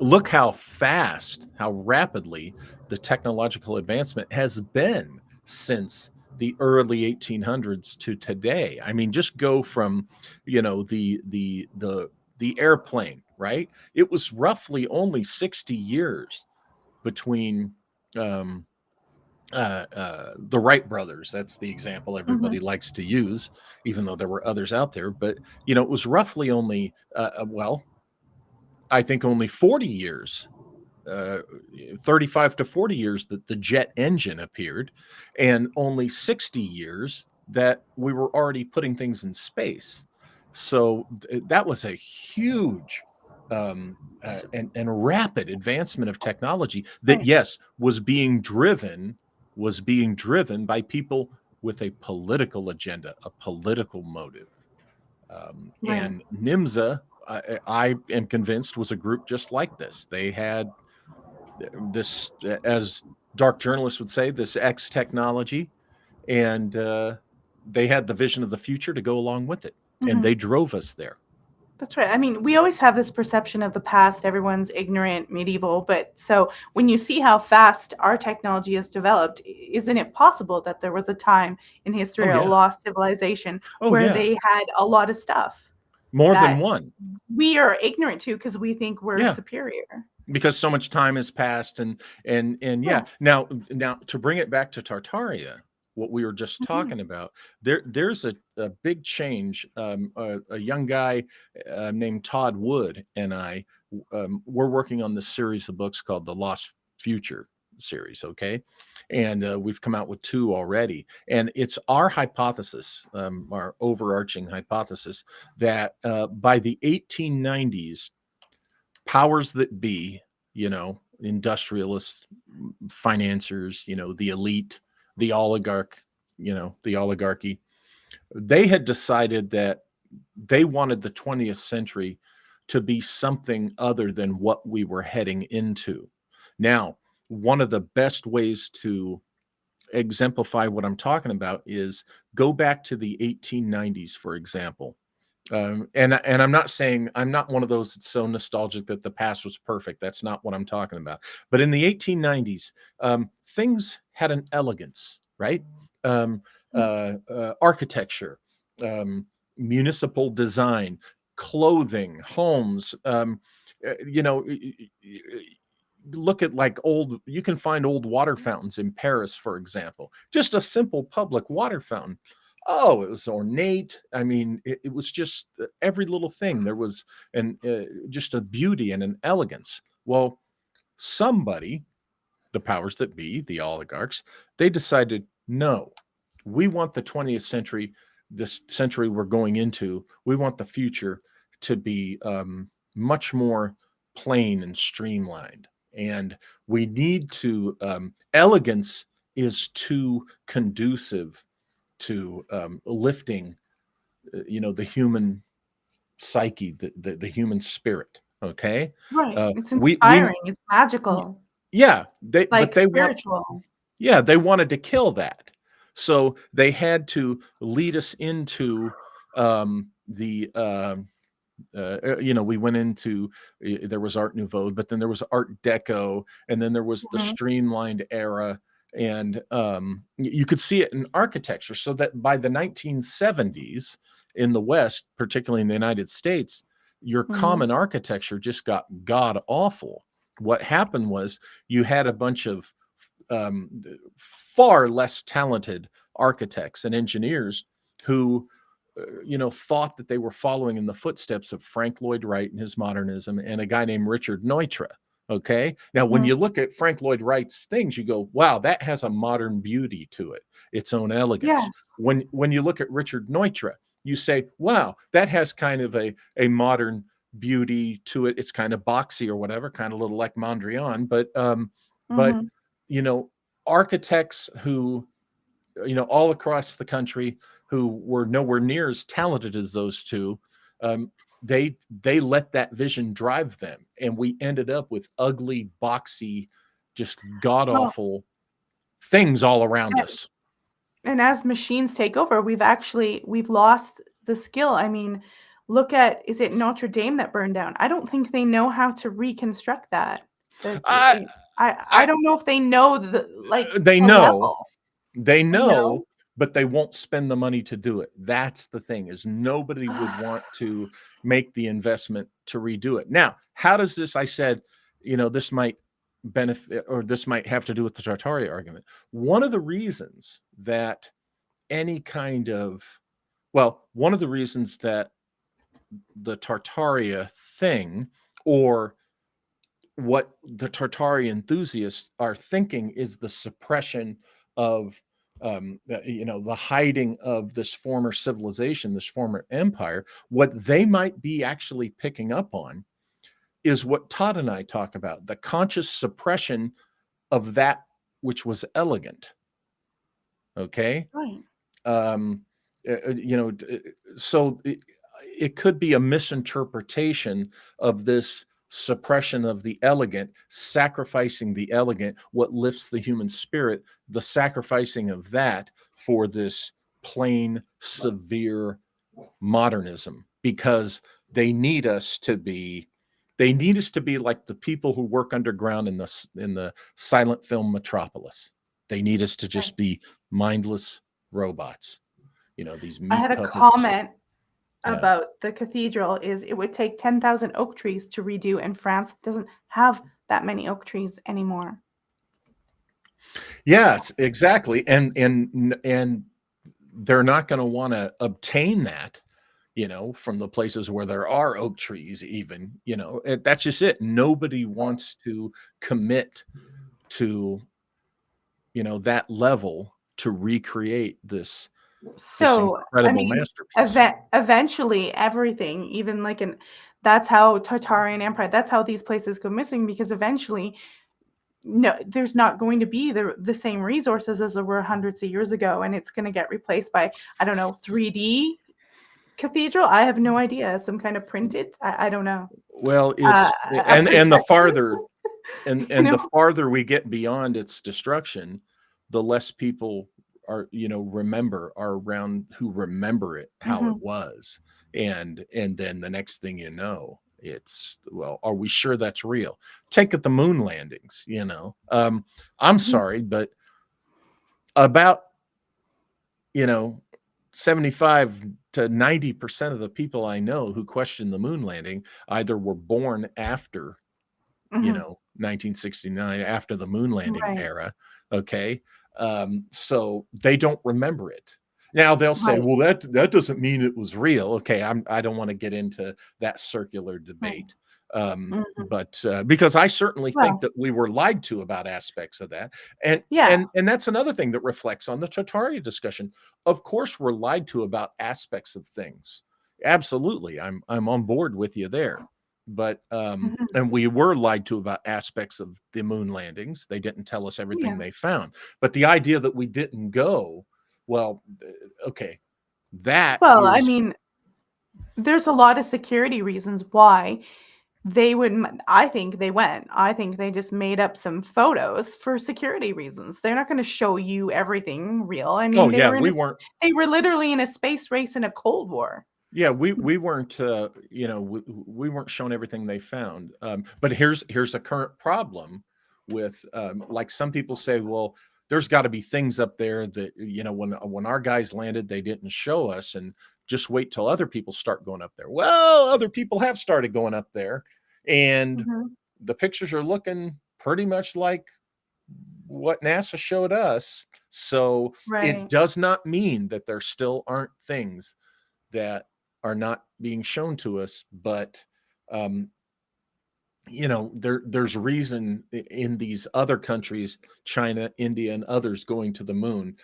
[SPEAKER 2] look how fast, how rapidly the technological advancement has been since the early 1800s to today. I mean, just go from, the airplane, right? It was roughly only 60 years between um, the Wright brothers. That's the example
[SPEAKER 1] Mhm.
[SPEAKER 2] everybody likes to use, even though there were others out there. But, it was roughly only, I think only 40 years, uh, 35 to 40 years that the jet engine appeared, and only 60 years that we were already putting things in space. So that was a huge
[SPEAKER 1] S-
[SPEAKER 2] and rapid advancement of technology that,
[SPEAKER 1] Right.
[SPEAKER 2] yes, was being driven by people with a political agenda, a political motive.
[SPEAKER 1] Right.
[SPEAKER 2] And Nimza, I am convinced, was a group just like this. They had this, as dark journalists would say, this X technology, and they had the vision of the future to go along with it, and
[SPEAKER 1] Mhm.
[SPEAKER 2] they drove us there.
[SPEAKER 1] That's right. I mean, we always have this perception of the past. Everyone's ignorant, medieval. But so when you see how fast our technology has developed, isn't it possible that there was a time in history,
[SPEAKER 2] Oh
[SPEAKER 1] a
[SPEAKER 2] yeah,
[SPEAKER 1] lost civilization,
[SPEAKER 2] oh
[SPEAKER 1] where
[SPEAKER 2] yeah,
[SPEAKER 1] they had a lot of stuff
[SPEAKER 2] more than
[SPEAKER 1] that
[SPEAKER 2] one.
[SPEAKER 1] we are ignorant to because we think we're
[SPEAKER 2] Yeah,
[SPEAKER 1] superior?
[SPEAKER 2] because so much time has passed, and yeah.
[SPEAKER 1] Yeah.
[SPEAKER 2] Now to bring it back to Tartaria, what we were just
[SPEAKER 1] Mhm.
[SPEAKER 2] talking about, there's a big change. A young guy named Todd Wood and I, we're working on this series of books called the Lost Future series. Okay, and we've come out with 2 already, and it's our hypothesis, our overarching hypothesis, that by the 1890s, powers that be, industrialists, financiers, the elite, the the oligarchy, they had decided that they wanted the 20th century to be something other than what we were heading into. Now, one of the best ways to exemplify what I'm talking about is go back to the 1890s, for example. And I'm not one of those that's so nostalgic that the past was perfect. That's not what I'm talking about. But in the 1890s, things had an elegance, right? Um, Architecture, um, municipal design, clothing, homes. You know, look at like you can find old water fountains in Paris, for example. Just a simple public water fountain. Oh, it was ornate. I mean, it was just every little thing. There was just a beauty and an elegance. Well, somebody, the powers that be, the oligarchs, they decided, no, we want the 20th century, this century we're going into, we want the future to be much more plain and streamlined. And we need to, elegance is too conducive to lifting, the human psyche, the human spirit. Okay.
[SPEAKER 1] Right. It's
[SPEAKER 2] We
[SPEAKER 1] inspiring. It's magical.
[SPEAKER 2] Yeah,
[SPEAKER 1] Like
[SPEAKER 2] they want,
[SPEAKER 1] spiritual.
[SPEAKER 2] yeah, they wanted to kill that. So they had to lead us into the we went into, there was Art Nouveau, but then there was Art Deco, and then there was the
[SPEAKER 1] Mhm.
[SPEAKER 2] streamlined era, And you could see it in architecture, so that by the 1970s in the West, particularly in the United States, your
[SPEAKER 1] Mhm.
[SPEAKER 2] common architecture just got god awful. What happened was you had a bunch of um, far less talented architects and engineers who thought that they were following in the footsteps of Frank Lloyd Wright and his modernism and a guy named Richard Neutra. Okay. Now, when
[SPEAKER 1] Mhm.
[SPEAKER 2] you look at Frank Lloyd Wright's things, you go, wow, that has a modern beauty to it, its own elegance.
[SPEAKER 1] Yes.
[SPEAKER 2] When you look at Richard Neutra, you say, wow, that has kind of a modern beauty to it. It's kind of boxy or whatever, kind of a little like Mondrian, but
[SPEAKER 1] Mhm.
[SPEAKER 2] you know, architects who all across the country who were nowhere near as talented as those two, um, they let that vision drive them, and we ended up with ugly, boxy, just god
[SPEAKER 1] Well,
[SPEAKER 2] awful things all around
[SPEAKER 1] and
[SPEAKER 2] us.
[SPEAKER 1] and as machines take over, we've lost the skill. I mean, look at, is it Notre Dame that burned down? I don't think they know how to reconstruct that.
[SPEAKER 2] I,
[SPEAKER 1] I
[SPEAKER 2] I,
[SPEAKER 1] don't know if they know
[SPEAKER 2] they
[SPEAKER 1] the
[SPEAKER 2] know,
[SPEAKER 1] level,
[SPEAKER 2] they
[SPEAKER 1] you know?
[SPEAKER 2] know, but they won't spend the money to do it. That's the thing, is nobody would want to make the investment to redo it. Now, how does this, I said, this might benefit, or this might have to do with the Tartaria argument. One of the reasons that any kind of, one of the reasons that the Tartaria thing, or what the Tartari enthusiasts are thinking, is the suppression of the hiding of this former civilization, this former empire. What they might be actually picking up on is what Todd and I talk about, the conscious suppression of that which was elegant. Okay.
[SPEAKER 1] Right.
[SPEAKER 2] um so it could be a misinterpretation of this suppression of the elegant, sacrificing the elegant, what lifts the human spirit, the sacrificing of that for this plain, severe modernism, because they need us to be like the people who work underground in the silent film Metropolis. They need us to
[SPEAKER 1] Right.
[SPEAKER 2] just be mindless robots, these
[SPEAKER 1] I
[SPEAKER 2] meat
[SPEAKER 1] had a
[SPEAKER 2] puppets.
[SPEAKER 1] comment
[SPEAKER 2] Yeah.
[SPEAKER 1] about the cathedral is it would take 10,000 oak trees to redo, and France doesn't have that many oak trees anymore.
[SPEAKER 2] Yes, exactly. And they're not going to want to obtain that, from the places where there are oak trees, even, that's just it. Nobody wants to commit to, that level to recreate this
[SPEAKER 1] So, I
[SPEAKER 2] incredible
[SPEAKER 1] mean,
[SPEAKER 2] masterpiece.
[SPEAKER 1] eventually everything, even like in that's how Tartarian Empire, that's how these places go missing, because eventually no, there's not going to be the same resources as there were hundreds of years ago, and it's going to get replaced by, I don't know, 3D cathedral. I have no idea, some kind of printed. I don't know.
[SPEAKER 2] Well,
[SPEAKER 1] Uh,
[SPEAKER 2] it's
[SPEAKER 1] a
[SPEAKER 2] and the
[SPEAKER 1] projector,
[SPEAKER 2] farther
[SPEAKER 1] you
[SPEAKER 2] and
[SPEAKER 1] know.
[SPEAKER 2] the farther we get beyond its destruction, the less people are around who remember it how it
[SPEAKER 1] Mhm.
[SPEAKER 2] was. And then the next thing you know, it's, well, are we sure that's real? Take at the moon landings. I'm
[SPEAKER 1] Mhm.
[SPEAKER 2] sorry, but about, you know 75 to 90% of the people I know who question the moon landing either were born after,
[SPEAKER 1] Mhm.
[SPEAKER 2] 1969, after the moon landing
[SPEAKER 1] Right.
[SPEAKER 2] era. Okay. So they don't remember it. Now they'll say,
[SPEAKER 1] Right.
[SPEAKER 2] well, that doesn't mean it was real. Okay. I don't want to get into that circular
[SPEAKER 1] Right.
[SPEAKER 2] debate.
[SPEAKER 1] Mhm.
[SPEAKER 2] But because I certainly think
[SPEAKER 1] Well,
[SPEAKER 2] that we were lied to about aspects of that. And
[SPEAKER 1] yeah.
[SPEAKER 2] and that's another thing that reflects on the Tartaria discussion. Of course, we're lied to about aspects of things. Absolutely. I'm on board with you there. But
[SPEAKER 1] Mhm.
[SPEAKER 2] and we were lied to about aspects of the moon landings. They didn't tell us everything
[SPEAKER 1] Yeah.
[SPEAKER 2] they found. But the idea that we didn't go, well, okay, that
[SPEAKER 1] Well, I
[SPEAKER 2] is,
[SPEAKER 1] mean, there's a lot of security reasons why they would I think they went. I think they just made up some photos for security reasons. They're not gonna show you everything real. I
[SPEAKER 2] oh
[SPEAKER 1] mean,
[SPEAKER 2] yeah, we weren't.
[SPEAKER 1] they were literally in a space race in a Cold War.
[SPEAKER 2] Yeah, we weren't. We weren't shown everything they found. But here's a current problem with, like some people say, well, there's got to be things up there that, when our guys landed, they didn't show us, and just wait till other people start going up there. Well, other people have started going up there, and the pictures are looking pretty much like what NASA showed us. So it does not mean that there still aren't things that are not being shown to us, but there's reason in these other countries, China, India, and others going to the moon.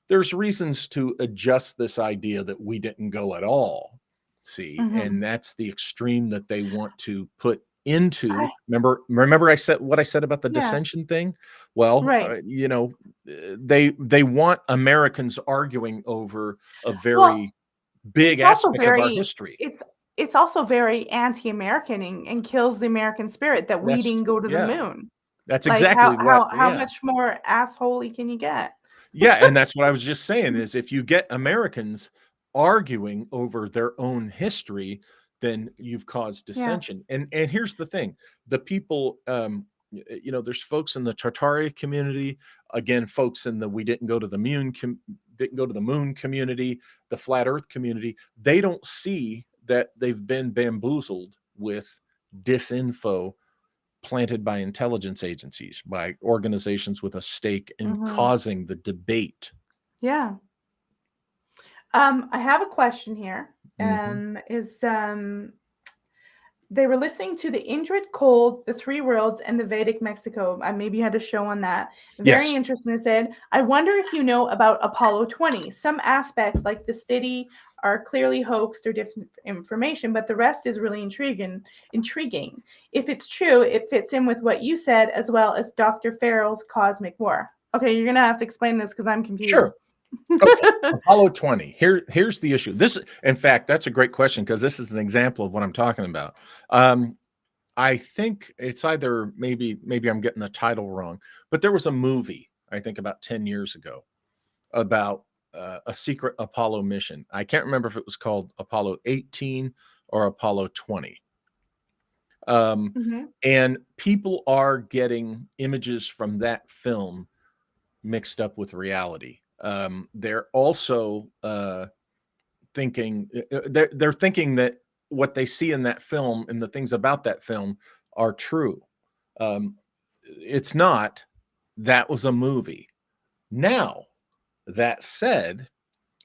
[SPEAKER 2] There's reasons to adjust this idea that we didn't go at all. See, and that's the extreme that they want to put into. Remember I said what I said about the dissension thing? Well, they want Americans arguing over a very big aspect of our history.
[SPEAKER 1] It's also very anti-American and kills the American spirit that we didn't go to the moon.
[SPEAKER 2] That's exactly
[SPEAKER 1] how much more assholey can you get?
[SPEAKER 2] Yeah, and that's what I was just saying, is if you get Americans arguing over their own history, then you've caused dissension. And here's the thing: the people, there's folks in the Tartaria community, again, folks in the we didn't go to the moon community, the flat Earth community. They don't see that they've been bamboozled with disinfo planted by intelligence agencies, by organizations with a stake in causing the debate.
[SPEAKER 1] Yeah. I have a question here. They were listening to the Indrid Cold, the Three Worlds, and the Vedic Mexico. Maybe you had a show on that. Very interesting. It said, I wonder if you know about Apollo 20. Some aspects, like the city, are clearly hoaxed or different information, but the rest is really intriguing. If it's true, it fits in with what you said, as well as Dr. Farrell's Cosmic War. Okay, you're going to have to explain this because I'm confused.
[SPEAKER 2] Sure. Okay. Apollo 20. Here's the issue. In fact, that's a great question, because this is an example of what I'm talking about. I think it's either maybe I'm getting the title wrong, but there was a movie, I think about 10 years ago, about a secret Apollo mission. I can't remember if it was called Apollo 18 or Apollo 20. And people are getting images from that film mixed up with reality. They're also thinking they're thinking that what they see in that film and the things about that film are true. It's not. That was a movie. Now, that said,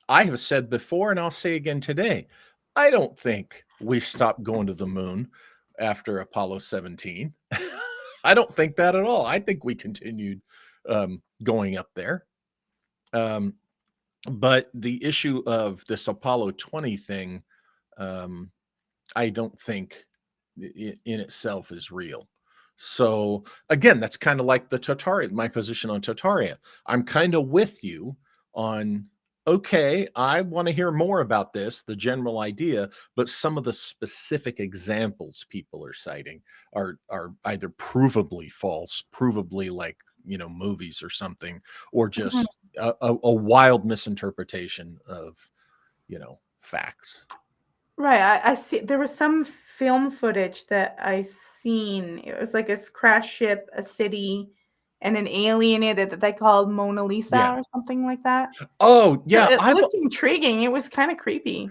[SPEAKER 2] I have said before, and I'll say again today, I don't think we stopped going to the moon after Apollo 17. I don't think that at all. I think we continued going up there. But the issue of this Apollo 20 thing, I don't think in itself is real. So again, that's kind of like the Tartaria, my position on Tartaria. I'm kind of with you on, okay, I want to hear more about this, the general idea, but some of the specific examples people are citing are either provably false, provably like, movies or something, or just a wild misinterpretation of, facts.
[SPEAKER 1] Right. I see. There was some film footage that I seen. It was like a crash ship, a city, and an alien in it that they called Mona Lisa or something like that.
[SPEAKER 2] Oh, yeah.
[SPEAKER 1] It looked intriguing. It was kind of creepy.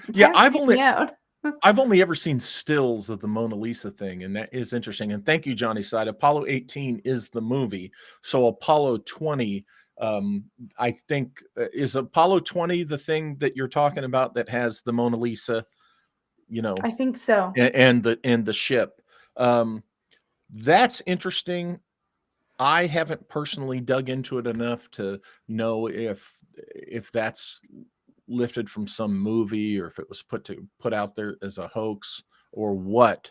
[SPEAKER 2] I've only ever seen stills of the Mona Lisa thing, and that is interesting. And thank you, Johnny Side. Apollo 18 is the movie. So Apollo 20, I think, is Apollo 20 the thing that you're talking about that has the Mona Lisa?
[SPEAKER 1] I think so.
[SPEAKER 2] And the ship. That's interesting. I haven't personally dug into it enough to know if that's lifted from some movie or if it was put out there as a hoax or what,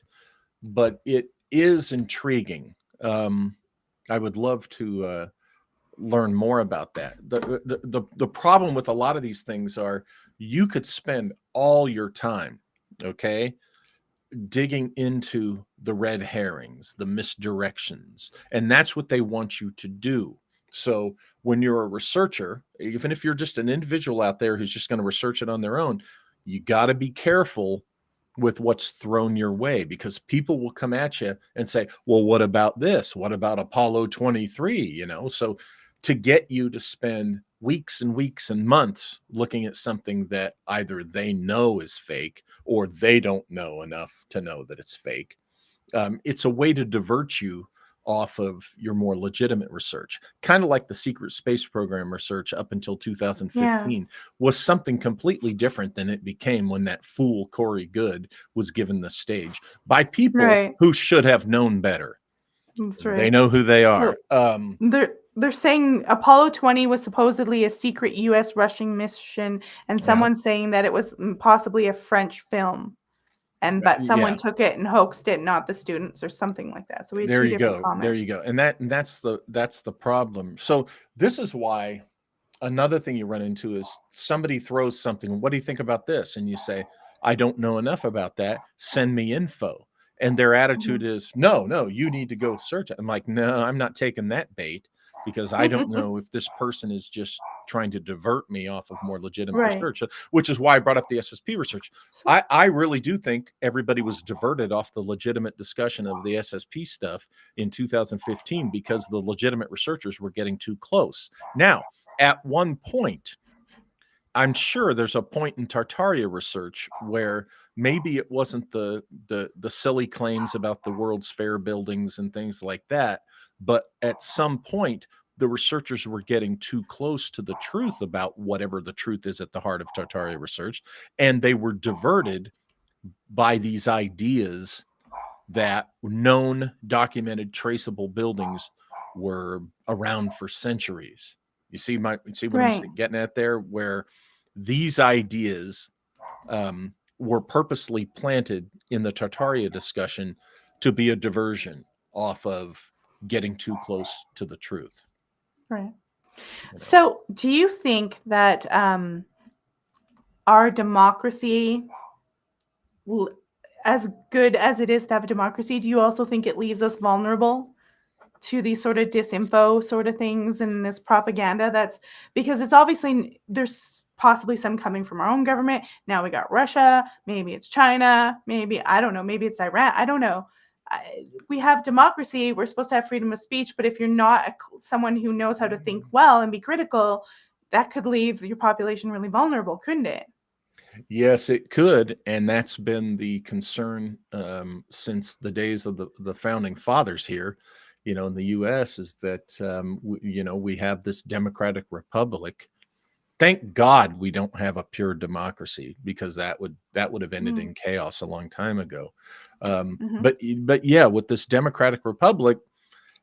[SPEAKER 2] but it is intriguing. I would love to learn more about that. The problem with a lot of these things are you could spend all your time, okay, digging into the red herrings, the misdirections, and that's what they want you to do. So when you're a researcher, even if you're just an individual out there who's just going to research it on their own, you got to be careful with what's thrown your way, because people will come at you and say, well, what about this? What about Apollo 23? So to get you to spend weeks and weeks and months looking at something that either they know is fake or they don't know enough to know that it's fake. It's a way to divert you off of your more legitimate research, kind of like the secret space program research up until
[SPEAKER 1] Yeah.
[SPEAKER 2] 2015 was something completely different than it became when that fool Corey Goode was given the stage by people
[SPEAKER 1] Right.
[SPEAKER 2] who should have known better.
[SPEAKER 1] That's
[SPEAKER 2] They
[SPEAKER 1] right.
[SPEAKER 2] know who they
[SPEAKER 1] So
[SPEAKER 2] are.
[SPEAKER 1] they're saying Apollo 20 was supposedly a secret U.S. Russian mission, and
[SPEAKER 2] Yeah,
[SPEAKER 1] someone's saying that it was possibly a French film, but someone
[SPEAKER 2] yeah.
[SPEAKER 1] took it and hoaxed it, not the students, or something like that. So we had
[SPEAKER 2] There
[SPEAKER 1] two
[SPEAKER 2] you
[SPEAKER 1] different
[SPEAKER 2] go. There you
[SPEAKER 1] comments.
[SPEAKER 2] go. And that's the problem. So this is why another thing you run into is somebody throws something. What do you think about this? And you say, I don't know enough about that. Send me info. And their attitude is, no, you need to go search it. I'm like, no, I'm not taking that bait because I don't know if this person is just trying to divert me off of more legitimate
[SPEAKER 1] Right.
[SPEAKER 2] research, which is why I brought up the SSP research.
[SPEAKER 1] So,
[SPEAKER 2] I really do think everybody was diverted off the legitimate discussion of the SSP stuff in 2015 because the legitimate researchers were getting too close. Now, at one point, I'm sure there's a point in Tartaria research where maybe it wasn't the silly claims about the World's Fair buildings and things like that, but at some point the researchers were getting too close to the truth about whatever the truth is at the heart of Tartaria research, and they were diverted by these ideas that known, documented, traceable buildings were around for centuries. You see what I'm
[SPEAKER 1] right.
[SPEAKER 2] getting at there, where these ideas were purposely planted in the Tartaria discussion to be a diversion off of getting too close to the truth.
[SPEAKER 1] Right.
[SPEAKER 2] You know?
[SPEAKER 1] So, do you think that our democracy, as good as it is to have a democracy, do you also think it leaves us vulnerable to these sort of disinfo sort of things and this propaganda? That's because it's obviously there's possibly some coming from our own government. Now we got Russia, maybe it's China, maybe, I don't know, maybe it's Iran. I don't know. We have democracy. We're supposed to have freedom of speech, but if you're not someone who knows how to think well and be critical, that could leave your population really vulnerable, couldn't it?
[SPEAKER 2] Yes, it could, and that's been the concern since the days of the founding fathers here, in the U.S. is that we have this democratic republic. Thank God we don't have a pure democracy because that would have ended in chaos a long time ago.
[SPEAKER 1] Mm-hmm.
[SPEAKER 2] But yeah, with this democratic republic,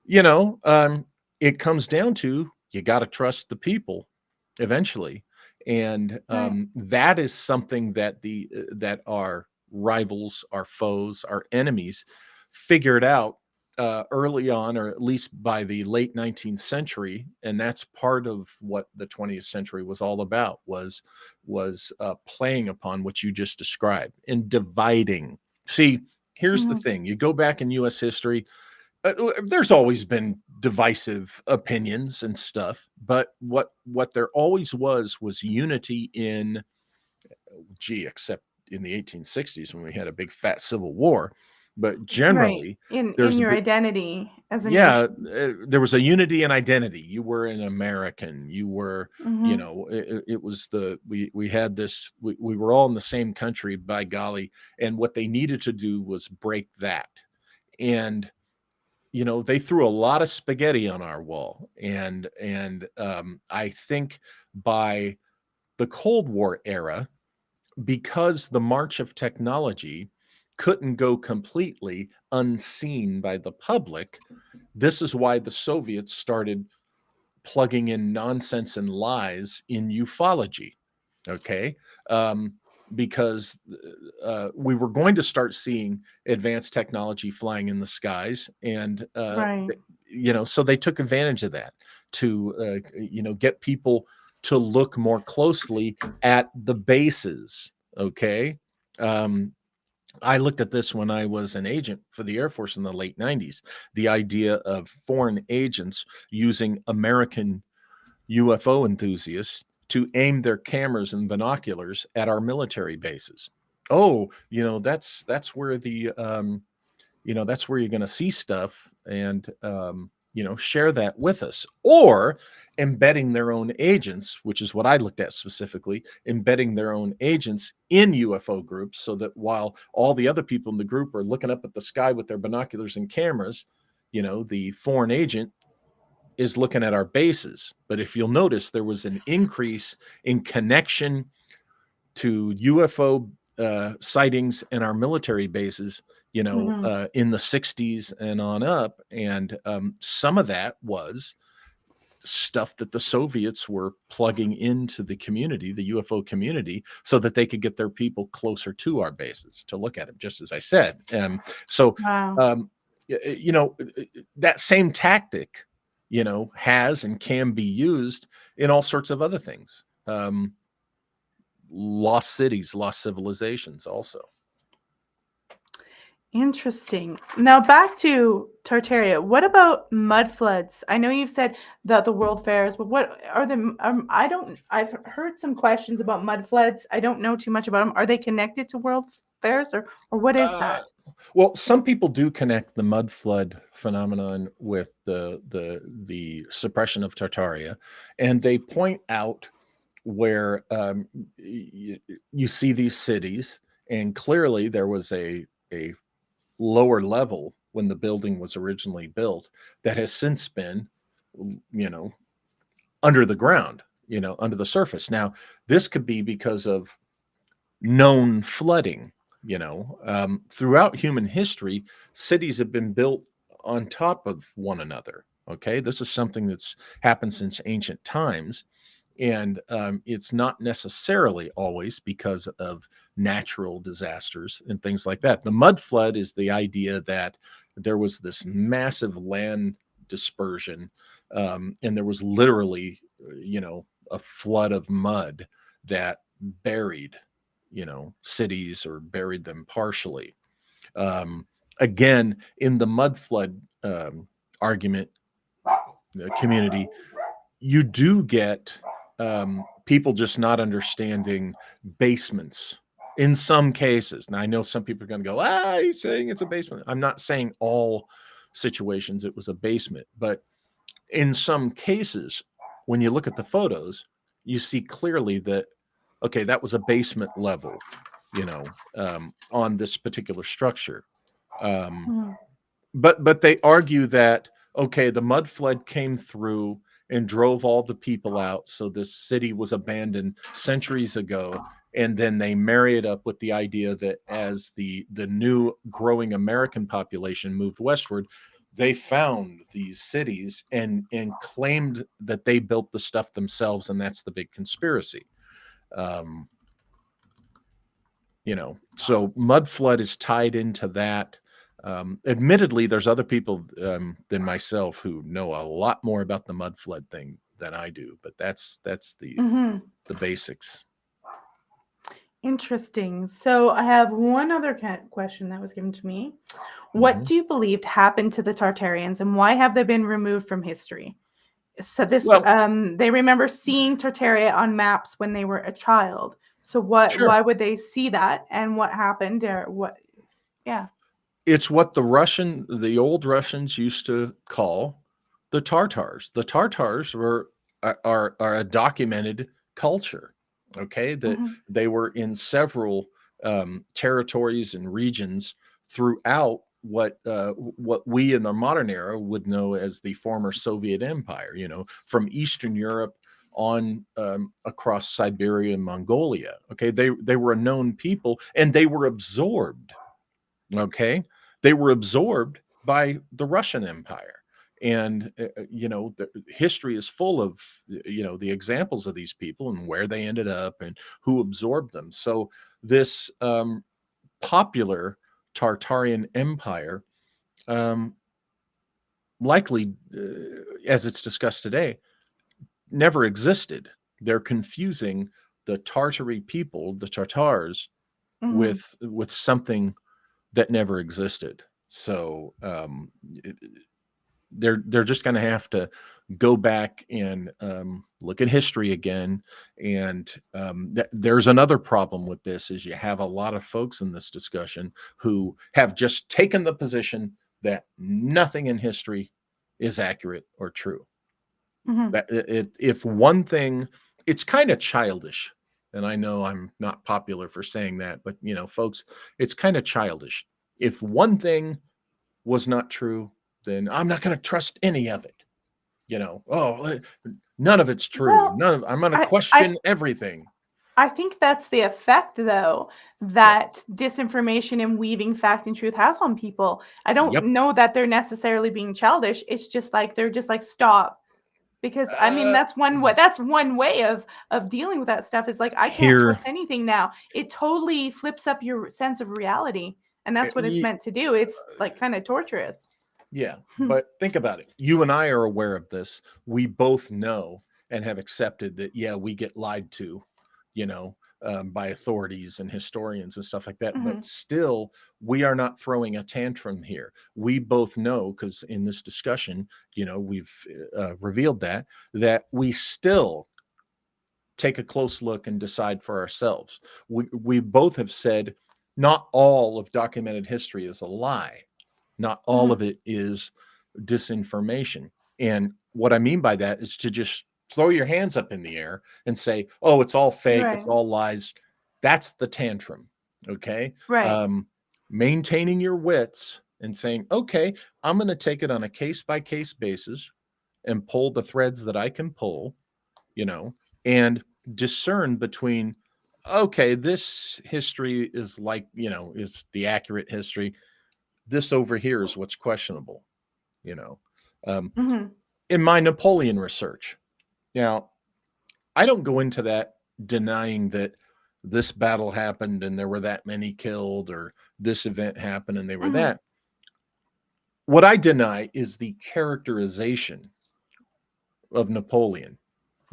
[SPEAKER 2] it comes down to you got to trust the people eventually, and
[SPEAKER 1] Right.
[SPEAKER 2] that is something that that our rivals, our foes, our enemies figured out early on, or at least by the late 19th century, and that's part of what the 20th century was all about, was playing upon what you just described and dividing. See, here's the
[SPEAKER 1] Mm-hmm.
[SPEAKER 2] thing: you go back in U.S. history, there's always been divisive opinions and stuff, but what there always was unity in, except in the 1860s when we had a big fat civil war, but
[SPEAKER 1] Right.
[SPEAKER 2] generally
[SPEAKER 1] In
[SPEAKER 2] there's
[SPEAKER 1] your identity as a
[SPEAKER 2] yeah,
[SPEAKER 1] nation.
[SPEAKER 2] there was a unity in identity. You were an American. You were,
[SPEAKER 1] Mm-hmm.
[SPEAKER 2] it was we had this, we were all in the same country, by golly. And what they needed to do was break that. And, they threw a lot of spaghetti on our wall. And I think by the Cold War era, because the march of technology couldn't go completely unseen by the public, this is why the Soviets started plugging in nonsense and lies in ufology. Okay. Because we were going to start seeing advanced technology flying in the skies. And,
[SPEAKER 1] Right.
[SPEAKER 2] so they took advantage of that to, get people to look more closely at the bases. Okay. I looked at this when I was an agent for the Air Force in the late 90s. The idea of foreign agents using American UFO enthusiasts to aim their cameras and binoculars at our military bases. Oh, that's where the that's where you're going to see stuff, and share that with us, or embedding their own agents, which is what I looked at specifically, embedding their own agents in UFO groups, so that while all the other people in the group are looking up at the sky with their binoculars and cameras, the foreign agent is looking at our bases. But if you'll notice, there was an increase in connection to UFO sightings in our military bases, in the 60s and on up. And some of that was stuff that the Soviets were plugging into the community, the UFO community, so that they could get their people closer to our bases to look at them, just as I said.
[SPEAKER 1] Wow.
[SPEAKER 2] That same tactic, has and can be used in all sorts of other things. Lost cities, lost civilizations also.
[SPEAKER 1] Interesting. Now back to Tartaria. What about mud floods? I know you've said that the world fairs, but what are the? I've heard some questions about mud floods. I don't know too much about them. Are they connected to world fairs, or what is that?
[SPEAKER 2] Well, some people do connect the mud flood phenomenon with the suppression of Tartaria, and they point out where you see these cities, and clearly there was a lower level when the building was originally built that has since been, under the ground, under the surface. Now, this could be because of known flooding. Throughout human history, cities have been built on top of one another. Okay, this is something that's happened since ancient times. And it's not necessarily always because of natural disasters and things like that. The mud flood is the idea that there was this massive land dispersion, and there was literally, a flood of mud that buried, cities, or buried them partially. Again, in the mud flood argument community, you do get people just not understanding basements in some cases. Now, I know some people are going to go, you're saying it's a basement. I'm not saying all situations it was a basement, but in some cases, when you look at the photos, you see clearly that, okay, that was a basement level, on this particular structure. But they argue that, okay, the mud flood came through and drove all the people out, so this city was abandoned centuries ago. And then they marry it up with the idea that as the new growing American population moved westward, they found these cities and claimed that they built the stuff themselves, and that's the big conspiracy. So mud flood is tied into that. Admittedly, there's other people than myself who know a lot more about the mud flood thing than I do, but that's the basics.
[SPEAKER 1] Interesting. So I have one other question that was given to me. What do you believe happened to the Tartarians, and why have they been removed from history? So they remember seeing Tartaria on maps when they were a child. So why would they see that, and what happened, or what? Yeah.
[SPEAKER 2] It's what the old Russians used to call the Tartars. The Tartars are a documented culture. Okay, that they were in several territories and regions throughout what we in the modern era would know as the former Soviet Empire. From Eastern Europe on across Siberia and Mongolia. Okay, they were a known people, and they were absorbed. Okay, they were absorbed by the Russian Empire. And, the history is full of, the examples of these people and where they ended up and who absorbed them. So this popular Tartarian Empire likely, as it's discussed today, never existed. They're confusing the Tartary people, the Tartars, with something that never existed. So they're just going to have to go back and look at history again. And there's another problem with this, is you have a lot of folks in this discussion who have just taken the position that nothing in history is accurate or true.
[SPEAKER 1] Mm-hmm.
[SPEAKER 2] That if one thing, it's kind of childish, and I know I'm not popular for saying that, but folks, it's kind of childish. If one thing was not true, then I'm not going to trust any of it. None of it's true.
[SPEAKER 1] Well,
[SPEAKER 2] I'm going to
[SPEAKER 1] I, I
[SPEAKER 2] question everything.
[SPEAKER 1] I think that's the effect, though,
[SPEAKER 2] Yep.
[SPEAKER 1] that disinformation and weaving fact and truth has on people. I don't
[SPEAKER 2] Yep.
[SPEAKER 1] know that they're necessarily being childish. It's just like they're just like, stop. Because I mean,
[SPEAKER 2] Uh,
[SPEAKER 1] that's one way of dealing with that stuff, is like, I can't
[SPEAKER 2] here,
[SPEAKER 1] trust anything now. It totally flips up your sense of reality, and that's what it's
[SPEAKER 2] y-
[SPEAKER 1] meant to do. It's like kind of torturous.
[SPEAKER 2] yeah, but think about it. You and I are aware of this. We both know and have accepted that, yeah, we get lied to, by authorities and historians and stuff like that.
[SPEAKER 1] Hmm.
[SPEAKER 2] But still, we are not throwing a tantrum here. We both know, because in this discussion, we've revealed that we still take a close look and decide for ourselves. We both have said not all of documented history is a lie. Not all
[SPEAKER 1] Hmm.
[SPEAKER 2] of it is disinformation. And what I mean by that is to just throw your hands up in the air and say, oh, it's all fake,
[SPEAKER 1] Right.
[SPEAKER 2] it's all lies. That's the tantrum. Okay.
[SPEAKER 1] Right.
[SPEAKER 2] Um, Maintaining your wits and saying, okay, I'm going to take it on a case by case basis and pull the threads that I can pull, and discern between, okay, this history is is the accurate history. This over here is what's questionable, you know. Um,
[SPEAKER 1] Hmm.
[SPEAKER 2] in my Napoleon research, now, I don't go into that denying that this battle happened and there were that many killed, or this event happened and they were
[SPEAKER 1] Hmm.
[SPEAKER 2] that. What I deny is the characterization of Napoleon.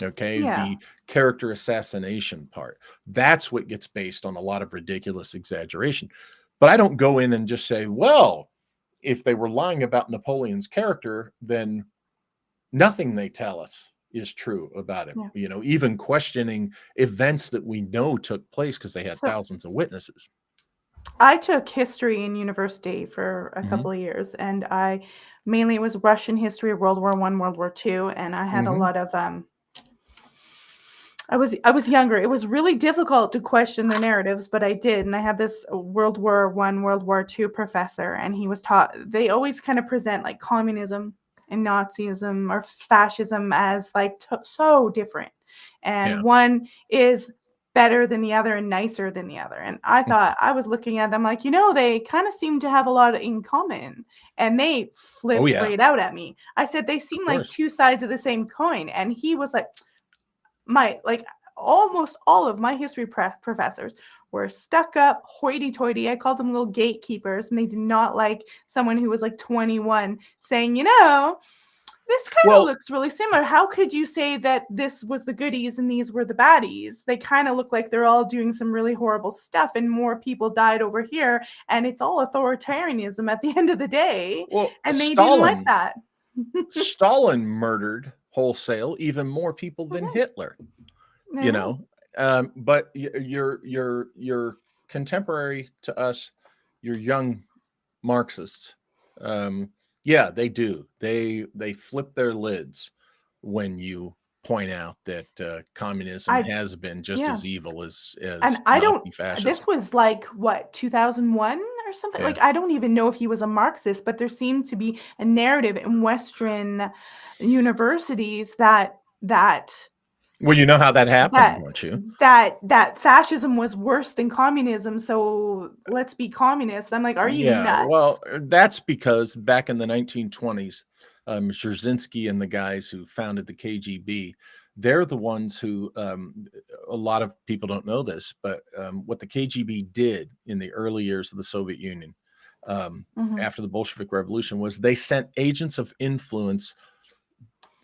[SPEAKER 2] Okay,
[SPEAKER 1] Yeah.
[SPEAKER 2] the character assassination part. That's what gets based on a lot of ridiculous exaggeration. But I don't go in and just say, well, if they were lying about Napoleon's character, then nothing they tell us is true about him.
[SPEAKER 1] Yeah.
[SPEAKER 2] Even questioning events that we know took place because they had
[SPEAKER 1] So
[SPEAKER 2] thousands of witnesses.
[SPEAKER 1] I took history in university for a
[SPEAKER 2] Hmm.
[SPEAKER 1] couple of years, and I mainly, it was Russian history, World War I, World War II, and I had a
[SPEAKER 2] Hmm.
[SPEAKER 1] lot of I was younger. It was really difficult to question their narratives, but I did. And I had this World War I, World War II professor, and he was taught, they always kind of present like communism and Nazism or fascism as like so different.
[SPEAKER 2] Yeah.
[SPEAKER 1] And one is better than the other and nicer than the other. And I thought, I was looking at them like, they kind of seem to have a lot in common. And they
[SPEAKER 2] Oh
[SPEAKER 1] flipped
[SPEAKER 2] yeah.
[SPEAKER 1] right out at me. I said, they
[SPEAKER 2] Of
[SPEAKER 1] seem like
[SPEAKER 2] course.
[SPEAKER 1] two sides of the same coin. And he was like, my like almost all of my history professors were stuck up, hoity-toity. I called them little gatekeepers, and they did not like someone who was like 21 saying, this kind of
[SPEAKER 2] Well,
[SPEAKER 1] looks really similar. How could you say that this was the goodies and these were the baddies? They kind of look like they're all doing some really horrible stuff, and more people died over here, and it's all authoritarianism at the end of the day.
[SPEAKER 2] well,
[SPEAKER 1] And they didn't like
[SPEAKER 2] Stalin
[SPEAKER 1] that.
[SPEAKER 2] Stalin murdered wholesale even more people than
[SPEAKER 1] Mhm.
[SPEAKER 2] Hitler.
[SPEAKER 1] I
[SPEAKER 2] you
[SPEAKER 1] know.
[SPEAKER 2] know but your contemporary to us, your young Marxists, um yeah, they do, they flip their lids when you point out that communism
[SPEAKER 1] I
[SPEAKER 2] has been just
[SPEAKER 1] Yeah.
[SPEAKER 2] as evil
[SPEAKER 1] And
[SPEAKER 2] as
[SPEAKER 1] I don't
[SPEAKER 2] Nazi fascism.
[SPEAKER 1] this was like what, 2001 or something?
[SPEAKER 2] Yeah.
[SPEAKER 1] Like, I don't even know if he was a Marxist, but there seemed to be a narrative in Western universities that
[SPEAKER 2] Well, you know how that happened,
[SPEAKER 1] that
[SPEAKER 2] don't you?
[SPEAKER 1] that fascism was worse than communism, so let's be communists. I'm like, "Are you
[SPEAKER 2] Yeah,
[SPEAKER 1] nuts?"
[SPEAKER 2] well, that's because back in the 1920s, Brzezinski and the guys who founded the KGB, they're the ones who, a lot of people don't know this, but what the KGB did in the early years of the Soviet Union,
[SPEAKER 1] Mhm.
[SPEAKER 2] after the Bolshevik Revolution, was they sent agents of influence,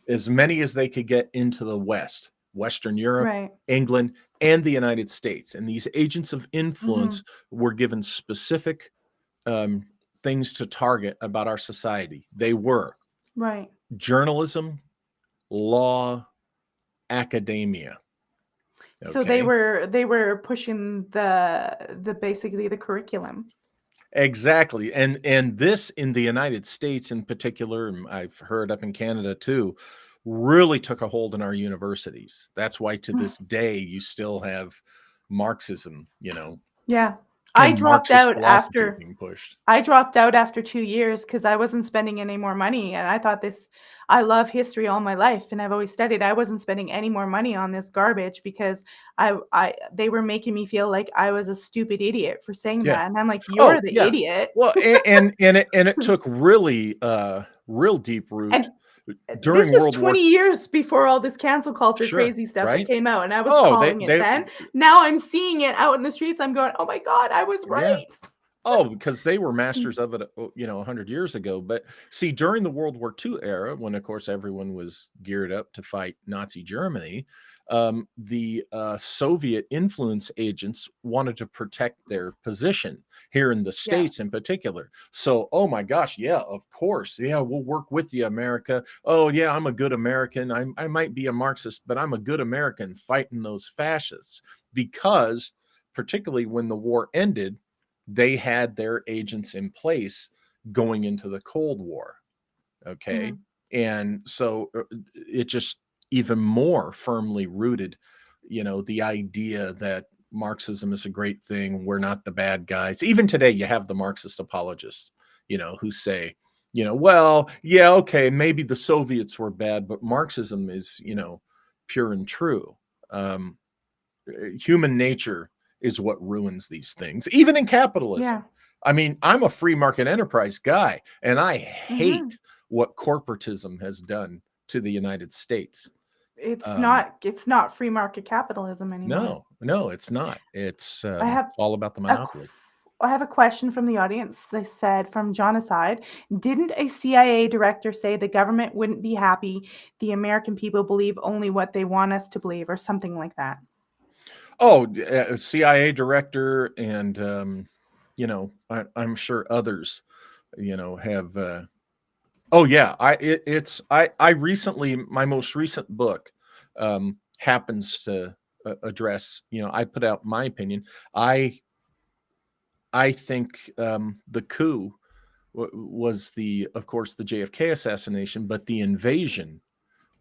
[SPEAKER 2] as many as they could get, into the West, Western Europe,
[SPEAKER 1] Right.
[SPEAKER 2] England, and the United States. And these agents of influence
[SPEAKER 1] Mhm.
[SPEAKER 2] were given specific um, things to target about our society. They were
[SPEAKER 1] Right.
[SPEAKER 2] journalism, law, academia.
[SPEAKER 1] So they
[SPEAKER 2] Okay.
[SPEAKER 1] were they were pushing the basically the curriculum.
[SPEAKER 2] Exactly. And this in the United States in particular, and I've heard up in Canada too, really took a hold in our universities. That's why to this day you still have Marxism,
[SPEAKER 1] Yeah. I
[SPEAKER 2] and
[SPEAKER 1] dropped
[SPEAKER 2] Marxist
[SPEAKER 1] out
[SPEAKER 2] philosophy
[SPEAKER 1] after
[SPEAKER 2] being pushed.
[SPEAKER 1] I dropped out after 2 years because I wasn't spending any more money, and I thought I love history all my life, and I've always studied. I wasn't spending any more money on this garbage because they were making me feel like I was a stupid idiot for saying
[SPEAKER 2] Yeah.
[SPEAKER 1] that, and I'm like, "You're
[SPEAKER 2] Oh,
[SPEAKER 1] the
[SPEAKER 2] yeah.
[SPEAKER 1] idiot."
[SPEAKER 2] Well, and it took really real deep root
[SPEAKER 1] And this
[SPEAKER 2] during
[SPEAKER 1] was
[SPEAKER 2] World War.
[SPEAKER 1] 20 years before all this cancel culture
[SPEAKER 2] Sure,
[SPEAKER 1] crazy stuff that
[SPEAKER 2] right?
[SPEAKER 1] came out, and I was
[SPEAKER 2] Oh, they
[SPEAKER 1] calling it
[SPEAKER 2] they
[SPEAKER 1] then. Now I'm seeing it out in the streets. I'm going, "Oh my god, I was
[SPEAKER 2] yeah.
[SPEAKER 1] right."
[SPEAKER 2] Oh, because they were masters of it, 100 years ago. But see, during the World War II era, when of course everyone was geared up to fight Nazi Germany, the Soviet influence agents wanted to protect their position here in the
[SPEAKER 1] Yeah.
[SPEAKER 2] States in particular. So, oh my gosh, yeah, of course. Yeah, we'll work with you, America. Oh, yeah, I'm a good American. I might be a Marxist, but I'm a good American fighting those fascists because, particularly when the war ended, they had their agents in place going into the Cold War. Okay.
[SPEAKER 1] Mhm.
[SPEAKER 2] And so it just even more firmly rooted, the idea that Marxism is a great thing. We're not the bad guys. Even today, you have the Marxist apologists, who say, well, yeah, okay, maybe the Soviets were bad, but Marxism is, pure and true. Um, Human nature is what ruins these things, even in capitalism.
[SPEAKER 1] Yeah.
[SPEAKER 2] I mean, I'm a free market enterprise guy, and I
[SPEAKER 1] Mhm.
[SPEAKER 2] hate what corporatism has done to the United States.
[SPEAKER 1] It's
[SPEAKER 2] Um,
[SPEAKER 1] not free market capitalism anymore.
[SPEAKER 2] no, it's not. It's
[SPEAKER 1] I have
[SPEAKER 2] all about the
[SPEAKER 1] a q
[SPEAKER 2] monopoly.
[SPEAKER 1] I have a question from the audience. They said from Jonocide, didn't a CIA director say the government wouldn't be happy the American people believe only what they want us to believe or something like that?
[SPEAKER 2] Oh, CIA director, and I'm sure others, have. Oh yeah, I recently, my most recent book happens to address. I put out my opinion. I think the coup was of course, the JFK assassination, but the invasion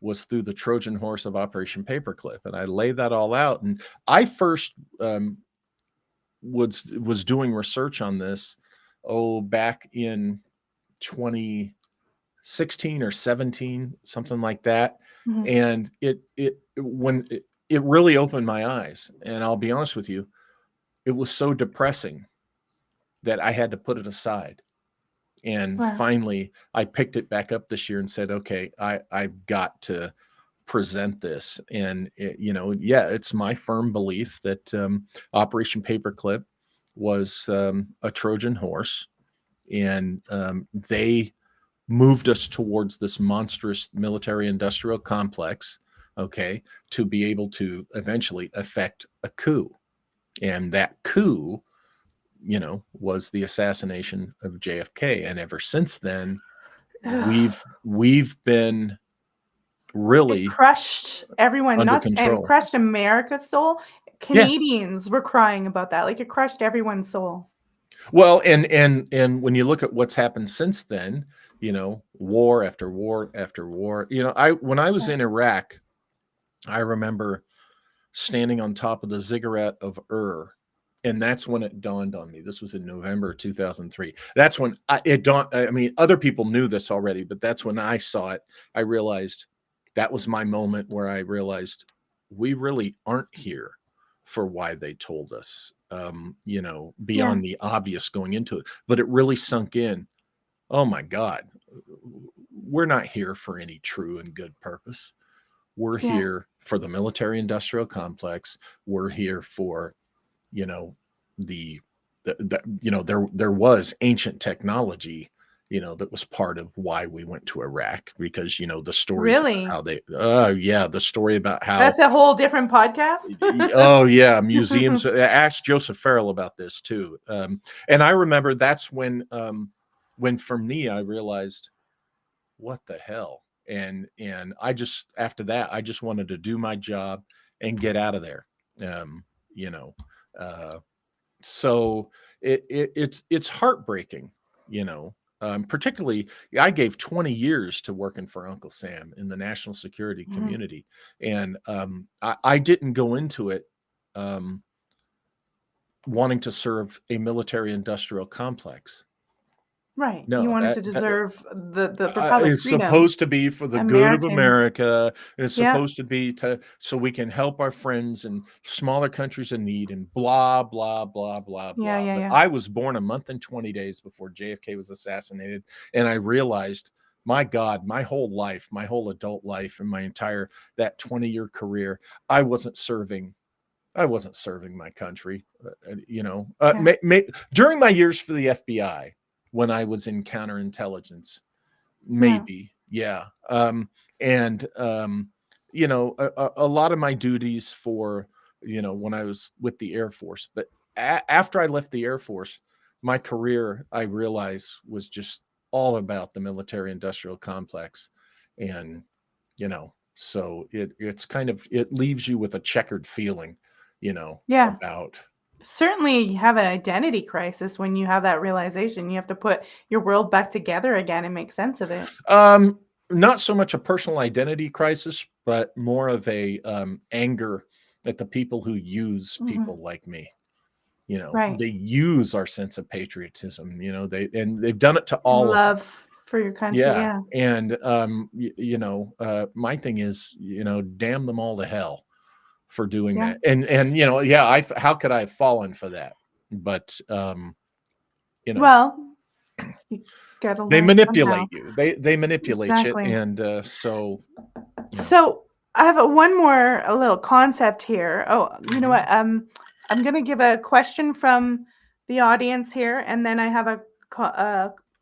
[SPEAKER 2] was through the Trojan horse of Operation Paperclip, and I lay that all out. And I first was doing research on this, back in 2016 or 17, something like that.
[SPEAKER 1] Mhm.
[SPEAKER 2] And it really opened my eyes. And I'll be honest with you, it was so depressing that I had to put it aside. And
[SPEAKER 1] Wow.
[SPEAKER 2] finally, I picked it back up this year and said, okay, I've got to present this. And, yeah, it's my firm belief that Operation Paperclip was a Trojan horse. And they moved us towards this monstrous military industrial complex, okay, to be able to eventually effect a coup. And that coup, was the assassination of JFK. And ever since then, we've been
[SPEAKER 1] It
[SPEAKER 2] really
[SPEAKER 1] crushed everyone,
[SPEAKER 2] under
[SPEAKER 1] not and
[SPEAKER 2] control.
[SPEAKER 1] crushed America's soul.
[SPEAKER 2] Yeah.
[SPEAKER 1] Canadians were crying about that, like, it crushed everyone's soul.
[SPEAKER 2] Well, and when you look at what's happened since then, war after war after war. I when I was
[SPEAKER 1] Yeah.
[SPEAKER 2] in Iraq, I remember standing on top of the ziggurat of Ur. And that's when it dawned on me. This was in November 2003. That's when it dawned. I mean, other people knew this already, but that's when I saw it. I realized that was my moment where I realized we really aren't here for why they told us,
[SPEAKER 1] Yeah.
[SPEAKER 2] beyond the obvious going into it. But it really sunk in. Oh my God, we're not here for any true and good purpose. We're
[SPEAKER 1] Yeah.
[SPEAKER 2] here for the military industrial complex. We're here for, you know, the, there was ancient technology, that was part of why we went to Iraq, because, the stories about
[SPEAKER 1] Really?
[SPEAKER 2] how yeah, the story about how,
[SPEAKER 1] That's a whole different podcast?
[SPEAKER 2] oh yeah, museums. Ask Joseph Farrell about this too. And I remember that's when for me, I realized, what the hell? And I just, after that, I just wanted to do my job and get out of there. Um, you know, uh, so it's heartbreaking, particularly I gave 20 years to working for Uncle Sam in the national security community. And I didn't go into it wanting to serve a military industrial complex.
[SPEAKER 1] Right. You
[SPEAKER 2] No,
[SPEAKER 1] wanted
[SPEAKER 2] that
[SPEAKER 1] to deserve the republic
[SPEAKER 2] it's
[SPEAKER 1] freedom.
[SPEAKER 2] supposed to be for the good of
[SPEAKER 1] American.
[SPEAKER 2] America. And it's
[SPEAKER 1] Yeah.
[SPEAKER 2] supposed to be so we can help our friends in smaller countries in need, and blah, blah, blah, blah,
[SPEAKER 1] Yeah,
[SPEAKER 2] blah.
[SPEAKER 1] yeah,
[SPEAKER 2] But
[SPEAKER 1] yeah.
[SPEAKER 2] I was born a month and 20 days before JFK was assassinated. And I realized, my God, my whole life, my whole adult life, and that 20-year career, I wasn't serving my country.
[SPEAKER 1] Yeah.
[SPEAKER 2] During my years for the FBI, when I was in counterintelligence, maybe, yeah. And a lot of my duties for, when I was with the Air Force, but after I left the Air Force, my career, I realized, was just all about the military industrial complex. And so it's kind of, it leaves you with a checkered feeling,
[SPEAKER 1] Yeah.
[SPEAKER 2] about.
[SPEAKER 1] Certainly you have an identity crisis when you have that realization. You have to put your world back together again and make sense of it.
[SPEAKER 2] Not so much a personal identity crisis, but more of a anger at the people who use people like me.
[SPEAKER 1] Right.
[SPEAKER 2] They use our sense of patriotism. They've done it to all of us.
[SPEAKER 1] Love for your country.
[SPEAKER 2] Yeah,
[SPEAKER 1] Yeah.
[SPEAKER 2] and my thing is, damn them all to hell for doing
[SPEAKER 1] Yeah.
[SPEAKER 2] that. And yeah, how could I have fallen for that? But
[SPEAKER 1] Well, you gotta
[SPEAKER 2] they
[SPEAKER 1] learn somehow.
[SPEAKER 2] manipulate you. They manipulate you,
[SPEAKER 1] Exactly.
[SPEAKER 2] and so.
[SPEAKER 1] So I have a little concept here. Oh, you know what? I'm gonna give a question from the audience here, and then I have a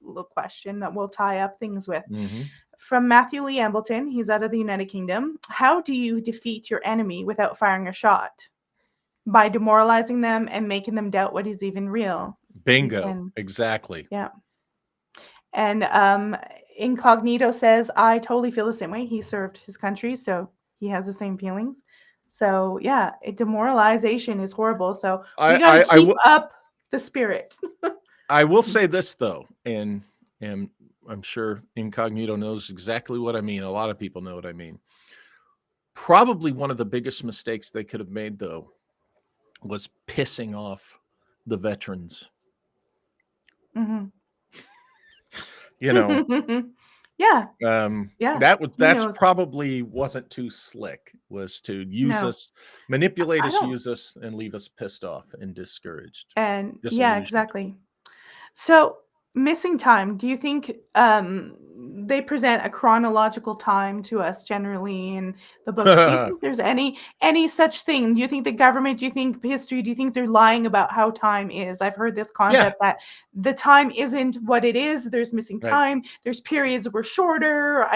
[SPEAKER 1] little question that we'll tie up things with.
[SPEAKER 2] Mhm.
[SPEAKER 1] From Matthew Lee Ambleton, he's out of the United Kingdom. How do you defeat your enemy without firing a shot? By demoralizing them and making them doubt what is even real.
[SPEAKER 2] Bingo. Exactly.
[SPEAKER 1] Yeah. And Incognito says, I totally feel the same way. He served his country, so he has the same feelings. So yeah, demoralization is horrible. So we got to keep up the spirit.
[SPEAKER 2] I will say this though, and I'm sure Incognito knows exactly what I mean. A lot of people know what I mean. Probably one of the biggest mistakes they could have made, though, was pissing off the veterans.
[SPEAKER 1] Mm-hmm.
[SPEAKER 2] Yeah.
[SPEAKER 1] Yeah.
[SPEAKER 2] That's probably wasn't too slick, was to use us, manipulate us, use us, and leave us pissed off and discouraged.
[SPEAKER 1] And yeah, exactly. So missing time, do you think they present a chronological time to us generally in the books? Do you think there's any such thing? Do you think the government, do you think history, do you think they're lying about how time is? I've heard this concept that the time isn't what it is. There's missing time. There's periods where shorter.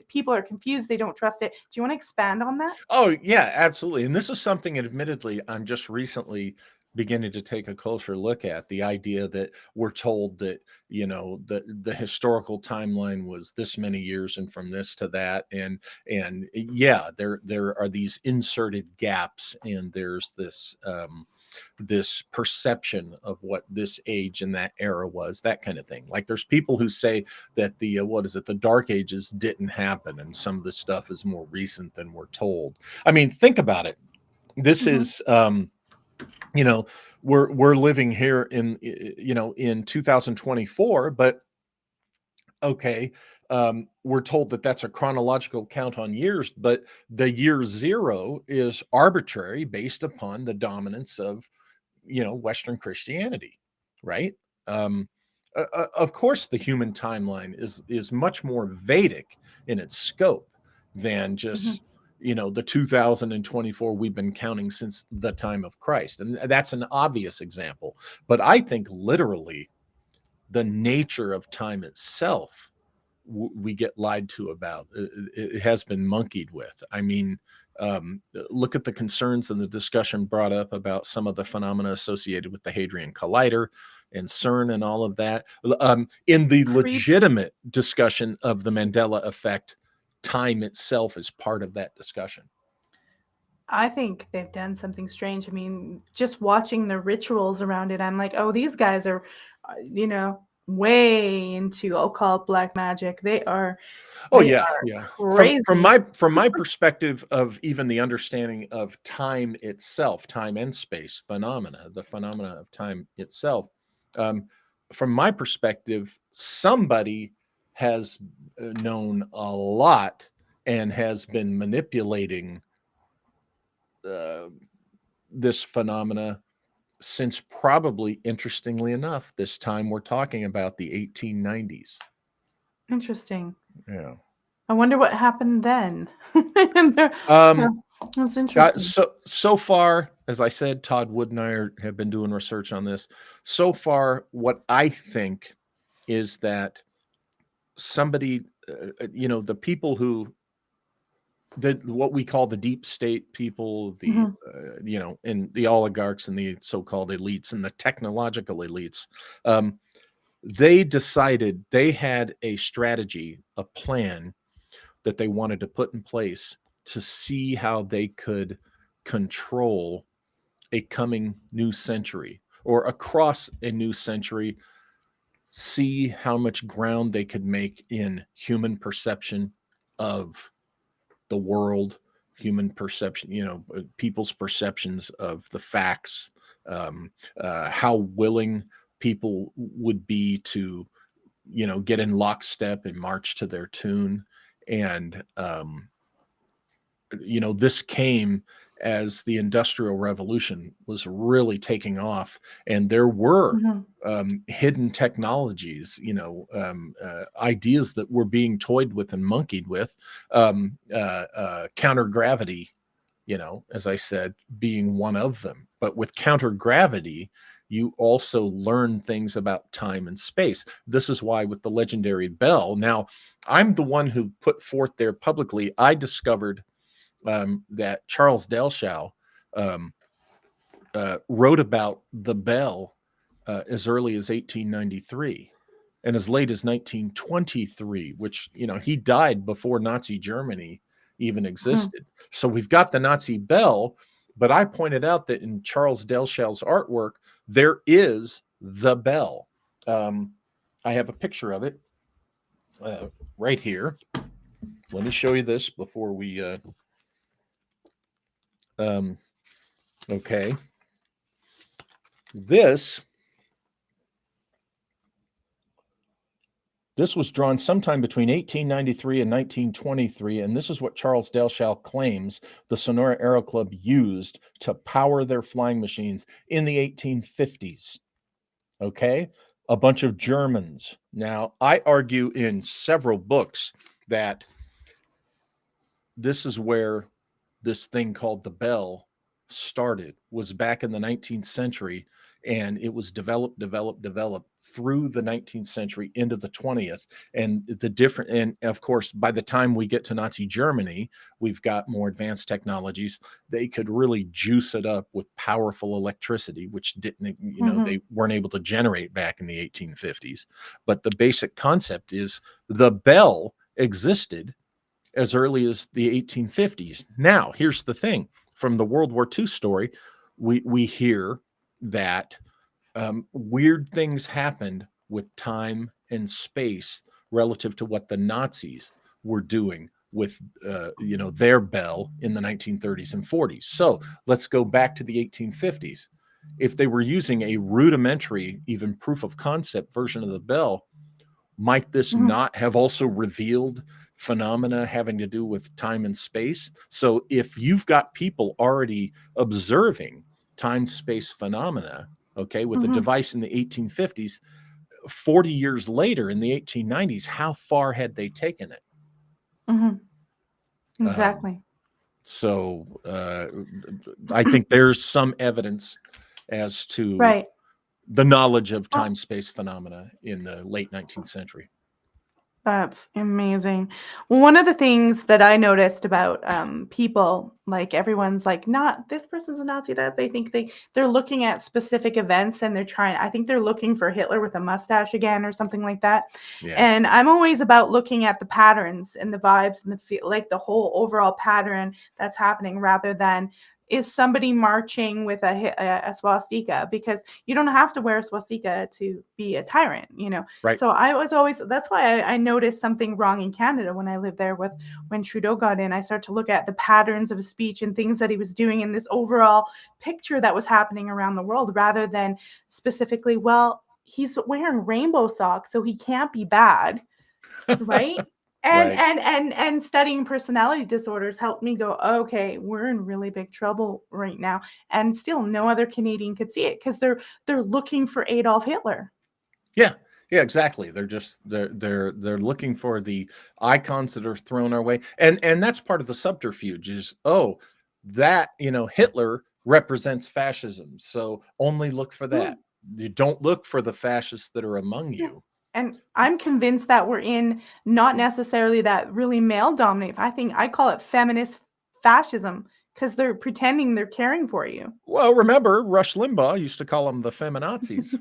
[SPEAKER 1] People are confused. They don't trust it. Do you want to expand on that?
[SPEAKER 2] Oh, yeah, absolutely. And this is something, admittedly, I'm just recently beginning to take a closer look at, the idea that we're told that, the historical timeline was this many years and from this to that. And yeah, there are these inserted gaps, and there's this perception of what this age and that era was, that kind of thing. Like, there's people who say that the Dark Ages didn't happen, and some of the stuff is more recent than we're told. I mean, think about it. This is we're living here in 2024, but okay, we're told that that's a chronological count on years, but the year zero is arbitrary based upon the dominance of Western Christianity, right? Of course, the human timeline is much more Vedic in its scope than just the 2024 we've been counting since the time of Christ, and that's an obvious example. But I think literally the nature of time itself, we get lied to about. It has been monkeyed with. I mean, look at the concerns and the discussion brought up about some of the phenomena associated with the Hadrian Collider and CERN and all of that. In the legitimate discussion of the Mandela effect, time itself is part of that discussion.
[SPEAKER 1] I think they've done something strange. I mean, just watching the rituals around it, I'm like, oh, these guys are, way into, I'll call it black magic. They are
[SPEAKER 2] Oh yeah, From
[SPEAKER 1] crazy.
[SPEAKER 2] my perspective of even the understanding of time itself, time and space phenomena, the phenomena of time itself. Um, from my perspective, somebody has known a lot and has been manipulating uh, this phenomena since probably, interestingly enough, this time we're talking about the 1890s.
[SPEAKER 1] Interesting.
[SPEAKER 2] Yeah.
[SPEAKER 1] I wonder what happened then.
[SPEAKER 2] Um,
[SPEAKER 1] That's interesting.
[SPEAKER 2] so far, as I said, Todd Wood and I have been doing research on this. So far, what I think is that somebody, the people who, what we call the deep state people, the and the oligarchs and the so-called elites and the technological elites, they decided they had a strategy, a plan that they wanted to put in place to see how they could control a coming new century or across a new century, see how much ground they could make in human perception of the world, human perception, people's perceptions of the facts, how willing people would be to, get in lockstep and march to their tune. And this came as the Industrial Revolution was really taking off, and there were hidden technologies, ideas that were being toyed with and monkeyed with, counter gravity, as I said, being one of them. But with counter gravity, you also learn things about time and space. This is why with the legendary bell, now I'm the one who put forth there publicly, I discovered that Charles Delshow wrote about the bell as early as 1893 and as late as 1923, which, he died before Nazi Germany even existed. So we've got the Nazi bell, but I pointed out that in Charles Delshow's artwork, there is the bell. I have a picture of it right here. Let me show you this before we okay. This was drawn sometime between 1893 and 1923, and this is what Charles Delshow claims the Sonora Aero Club used to power their flying machines in the 1850s. Okay? A bunch of Germans. Now, I argue in several books that this is where this thing called the bell started, was back in the 19th century, and it was developed through the 19th century into the 20th. And and of course, by the time we get to Nazi Germany, we've got more advanced technologies. They could really juice it up with powerful electricity, which didn't, they weren't able to generate back in the 1850s. But the basic concept is the bell existed as early as the 1850s. Now, here's the thing. From the World War II story, we hear that weird things happened with time and space relative to what the Nazis were doing with their bell in the 1930s and 40s. So let's go back to the 1850s. If they were using a rudimentary, even proof of concept version of the bell, might this not have also revealed phenomena having to do with time and space? So if you've got people already observing time-space phenomena, okay, with a device in the 1850s, 40 years later in the 1890s, how far had they taken it?
[SPEAKER 1] Exactly.
[SPEAKER 2] So I think there's some evidence as to the knowledge of time-space phenomena in the late 19th century.
[SPEAKER 1] That's amazing. Well, one of the things that I noticed about people, like everyone's like, not this person's a Nazi, that they think they're looking at specific events and they're trying. I think they're looking for Hitler with a mustache again or something like that.
[SPEAKER 2] Yeah.
[SPEAKER 1] And I'm always about looking at the patterns and the vibes and like the whole overall pattern that's happening, rather than is somebody marching with a swastika, because you don't have to wear a swastika to be a tyrant, you know.
[SPEAKER 2] Right.
[SPEAKER 1] So I was always, that's why I noticed something wrong in Canada when I lived there. With when Trudeau got in, I started to look at the patterns of his speech and things that he was doing in this overall picture that was happening around the world, rather than specifically, well, he's wearing rainbow socks, so he can't be bad, right? And
[SPEAKER 2] Right.
[SPEAKER 1] and studying personality disorders helped me go, okay, we're in really big trouble right now. And still no other Canadian could see it, because they're looking for Adolf Hitler.
[SPEAKER 2] Yeah. Yeah, exactly. They're looking for the icons that are thrown our way. And that's part of the subterfuge is, oh, that, Hitler represents fascism. So only look for
[SPEAKER 1] Mm,
[SPEAKER 2] that. You don't look for the fascists that are among
[SPEAKER 1] yeah.
[SPEAKER 2] you.
[SPEAKER 1] And I'm convinced that we're in not necessarily that really male dominate. I think I call it feminist fascism, because they're pretending they're caring for you.
[SPEAKER 2] Well, remember, Rush Limbaugh used to call them the feminazis.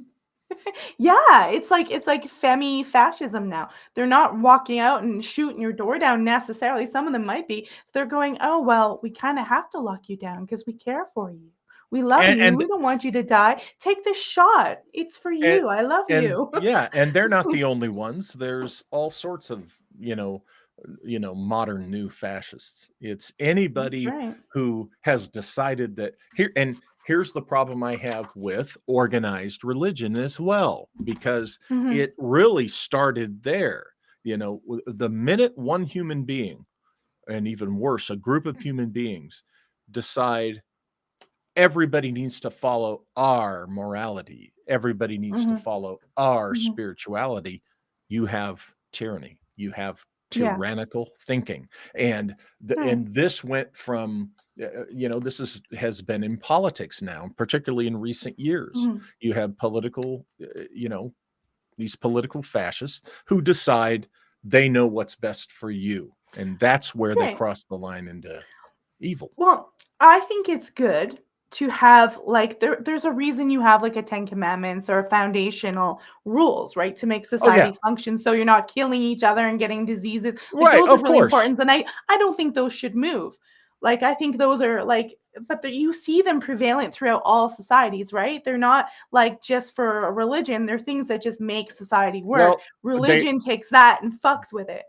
[SPEAKER 1] Yeah, it's like femi fascism now. They're not walking out and shooting your door down necessarily. Some of them might be. They're going, "Oh, well, we kind of have to lock you down because we care for you. We love
[SPEAKER 2] And
[SPEAKER 1] you.
[SPEAKER 2] and
[SPEAKER 1] We don't want you to die. Take this shot. It's for
[SPEAKER 2] and
[SPEAKER 1] you. I love
[SPEAKER 2] and
[SPEAKER 1] you."
[SPEAKER 2] yeah, and they're not the only ones. There's all sorts of, modern new fascists. It's
[SPEAKER 1] That's
[SPEAKER 2] anybody
[SPEAKER 1] right.
[SPEAKER 2] who has decided that here's the problem I have with organized religion as well, because
[SPEAKER 1] Mhm.
[SPEAKER 2] it really started there. The minute one human being, and even worse, a group of human beings decide everybody needs to follow our morality, everybody needs to
[SPEAKER 1] Mhm.
[SPEAKER 2] follow our
[SPEAKER 1] Mhm.
[SPEAKER 2] spirituality, you have tyranny, you have
[SPEAKER 1] Yeah.
[SPEAKER 2] tyrannical thinking. And
[SPEAKER 1] Right.
[SPEAKER 2] and this went from this has been in politics now, particularly in recent years.
[SPEAKER 1] Mhm.
[SPEAKER 2] You have political these political fascists who decide they know what's best for you, and that's where they
[SPEAKER 1] Right.
[SPEAKER 2] cross the line into evil.
[SPEAKER 1] Well, I think it's good to have, like, there's a reason you have like a 10 commandments or foundational rules, right? To make
[SPEAKER 2] Oh yeah.
[SPEAKER 1] society function, so you're not killing each other and getting diseases. Like,
[SPEAKER 2] Right,
[SPEAKER 1] those are
[SPEAKER 2] of
[SPEAKER 1] really
[SPEAKER 2] course.
[SPEAKER 1] important, and I don't think those should move. Like, I think those are like, but you see them prevalent throughout all societies, right? They're not like just for a religion. They're things that just make society work.
[SPEAKER 2] Well, they
[SPEAKER 1] Religion takes that and fucks with it.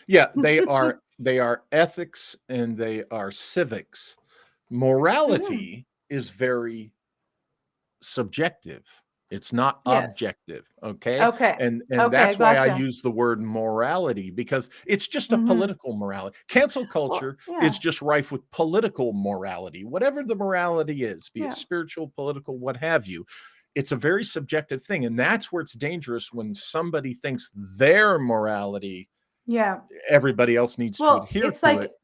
[SPEAKER 2] yeah, they are ethics and they are civics.
[SPEAKER 1] Mhm.
[SPEAKER 2] Morality is very subjective. It's not
[SPEAKER 1] Yes.
[SPEAKER 2] objective, okay?
[SPEAKER 1] Okay.
[SPEAKER 2] And
[SPEAKER 1] Okay, I
[SPEAKER 2] that's why I
[SPEAKER 1] gotcha.
[SPEAKER 2] use the word morality, because it's just a
[SPEAKER 1] Mhm.
[SPEAKER 2] political morality. Cancel
[SPEAKER 1] Well,
[SPEAKER 2] culture
[SPEAKER 1] yeah.
[SPEAKER 2] is just rife with political morality. Whatever the morality is, be it
[SPEAKER 1] Yeah.
[SPEAKER 2] spiritual, political, what have you, it's a very subjective thing. And that's where it's dangerous when somebody thinks their morality,
[SPEAKER 1] Yeah.
[SPEAKER 2] everybody else needs to
[SPEAKER 1] Well,
[SPEAKER 2] adhere
[SPEAKER 1] it's
[SPEAKER 2] to
[SPEAKER 1] like
[SPEAKER 2] it.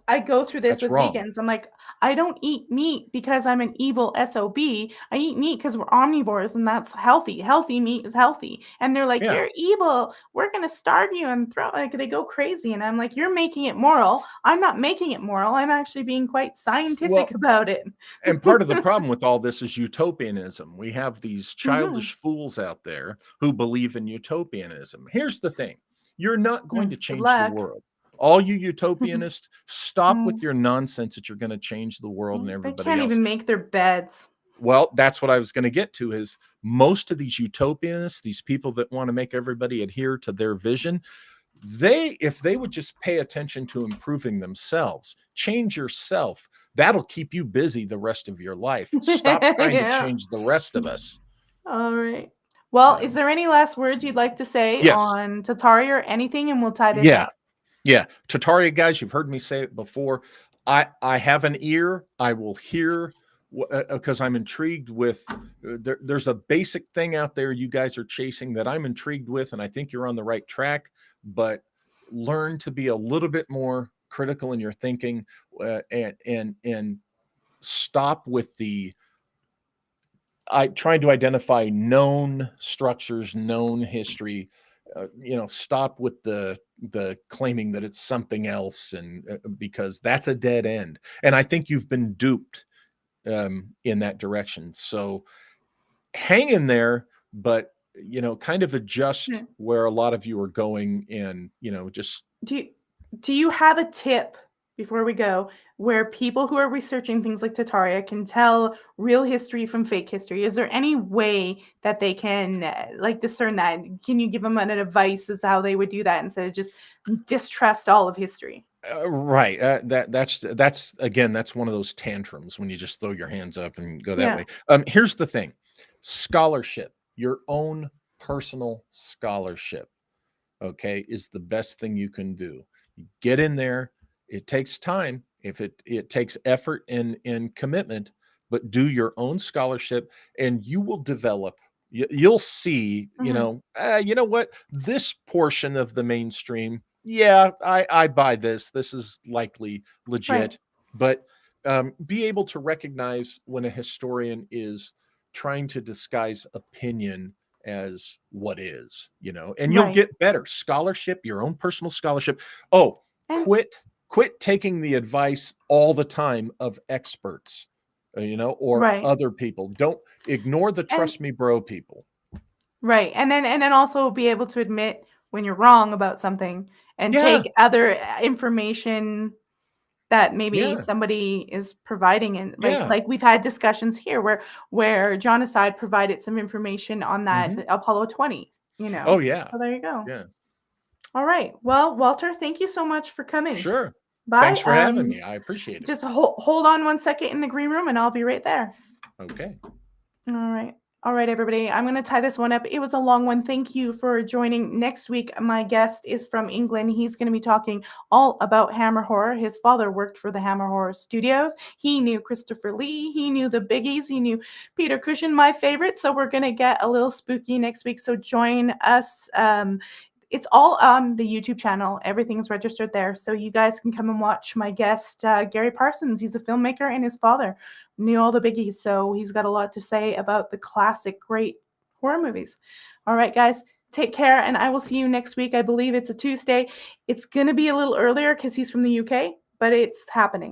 [SPEAKER 1] I go through this
[SPEAKER 2] That's
[SPEAKER 1] with
[SPEAKER 2] wrong.
[SPEAKER 1] vegans. I'm like, I don't eat meat because I'm an evil SOB. I eat meat because we're omnivores and that's healthy. Healthy meat is healthy. And they're like,
[SPEAKER 2] Yeah.
[SPEAKER 1] you're evil. We're gonna starve you and throw, like, they go crazy. And I'm like, you're making it moral. I'm not making it moral. I'm actually being quite scientific
[SPEAKER 2] Well,
[SPEAKER 1] about it.
[SPEAKER 2] and part of the problem with all this is utopianism. We have these
[SPEAKER 1] Mhm.
[SPEAKER 2] childish fools out there who believe in utopianism. Here's the thing. You're not going to
[SPEAKER 1] Good
[SPEAKER 2] change the
[SPEAKER 1] luck.
[SPEAKER 2] world. All you utopianists, stop with
[SPEAKER 1] Mm,
[SPEAKER 2] your nonsense that you're going to change the world and
[SPEAKER 1] they
[SPEAKER 2] everybody
[SPEAKER 1] can't
[SPEAKER 2] else.
[SPEAKER 1] even make their beds.
[SPEAKER 2] Well, that's what I was going to get to is most of these utopianists, these people that want to make everybody adhere to their vision, if they would just pay attention to improving themselves, change yourself, that'll keep you busy the rest of your life. Stop trying to
[SPEAKER 1] Yeah.
[SPEAKER 2] change the rest of us.
[SPEAKER 1] All right. Well, is
[SPEAKER 2] Um,
[SPEAKER 1] there any last words you'd like to say
[SPEAKER 2] yes.
[SPEAKER 1] on Tataria or anything, and we'll tie this
[SPEAKER 2] Yeah.
[SPEAKER 1] up?
[SPEAKER 2] Yeah. Tartaria guys, you've heard me say it before. I have an ear. I will hear because I'm intrigued with there's a basic thing out there you guys are chasing that I'm intrigued with, and I think you're on the right track, but learn to be a little bit more critical in your thinking, and stop with the trying to identify known structures, known history, stop with the claiming that it's something else, and because that's a dead end. And I think you've been duped in that direction. So hang in there, but kind of adjust where a lot of you are going, and just
[SPEAKER 1] do you have a tip before we go where people who are researching things like Tartaria can tell real history from fake history? Is there any way that they can discern that? Can you give them an advice as to how they would do that instead of just distrust all of history?
[SPEAKER 2] Right. That's again, that's one of those tantrums when you just throw your hands up and go that way. Here's the thing: scholarship, your own personal scholarship, okay, is the best thing you can do. Get in there. It takes time. If it takes effort and commitment, but do your own scholarship, and you will develop. You'll see. You know what? This portion of the mainstream, yeah, I buy this. This is likely legit.
[SPEAKER 1] Right.
[SPEAKER 2] But be able to recognize when a historian is trying to disguise opinion as what is, and you'll get better scholarship, your own personal scholarship. Oh, quit taking the advice all the time of experts, or other people. Don't ignore the trust me bro people.
[SPEAKER 1] Right. And then also be able to admit when you're wrong about something and take other information that maybe somebody is providing, and like we've had discussions here where Genocide provided some information on that Apollo 20,
[SPEAKER 2] Oh yeah.
[SPEAKER 1] So there you go.
[SPEAKER 2] Yeah.
[SPEAKER 1] All right. Well, Walter, thank you so much for coming.
[SPEAKER 2] Sure.
[SPEAKER 1] Bye.
[SPEAKER 2] Thanks for having me. I appreciate it.
[SPEAKER 1] Just hold on 1 second in the green room and I'll be right there.
[SPEAKER 2] Okay.
[SPEAKER 1] All right, everybody. I'm going to tie this one up. It was a long one. Thank you for joining. Next week, my guest is from England. He's going to be talking all about Hammer Horror. His father worked for the Hammer Horror Studios. He knew Christopher Lee. He knew the biggies. He knew Peter Cushing, my favorite. So we're going to get a little spooky next week. So join us. It's all on the YouTube channel. Everything's registered there. So you guys can come and watch my guest, Gary Parsons. He's a filmmaker, and his father knew all the biggies. So he's got a lot to say about the classic great horror movies. All right, guys, take care. And I will see you next week. I believe it's a Tuesday. It's going to be a little earlier because he's from the UK, but it's happening.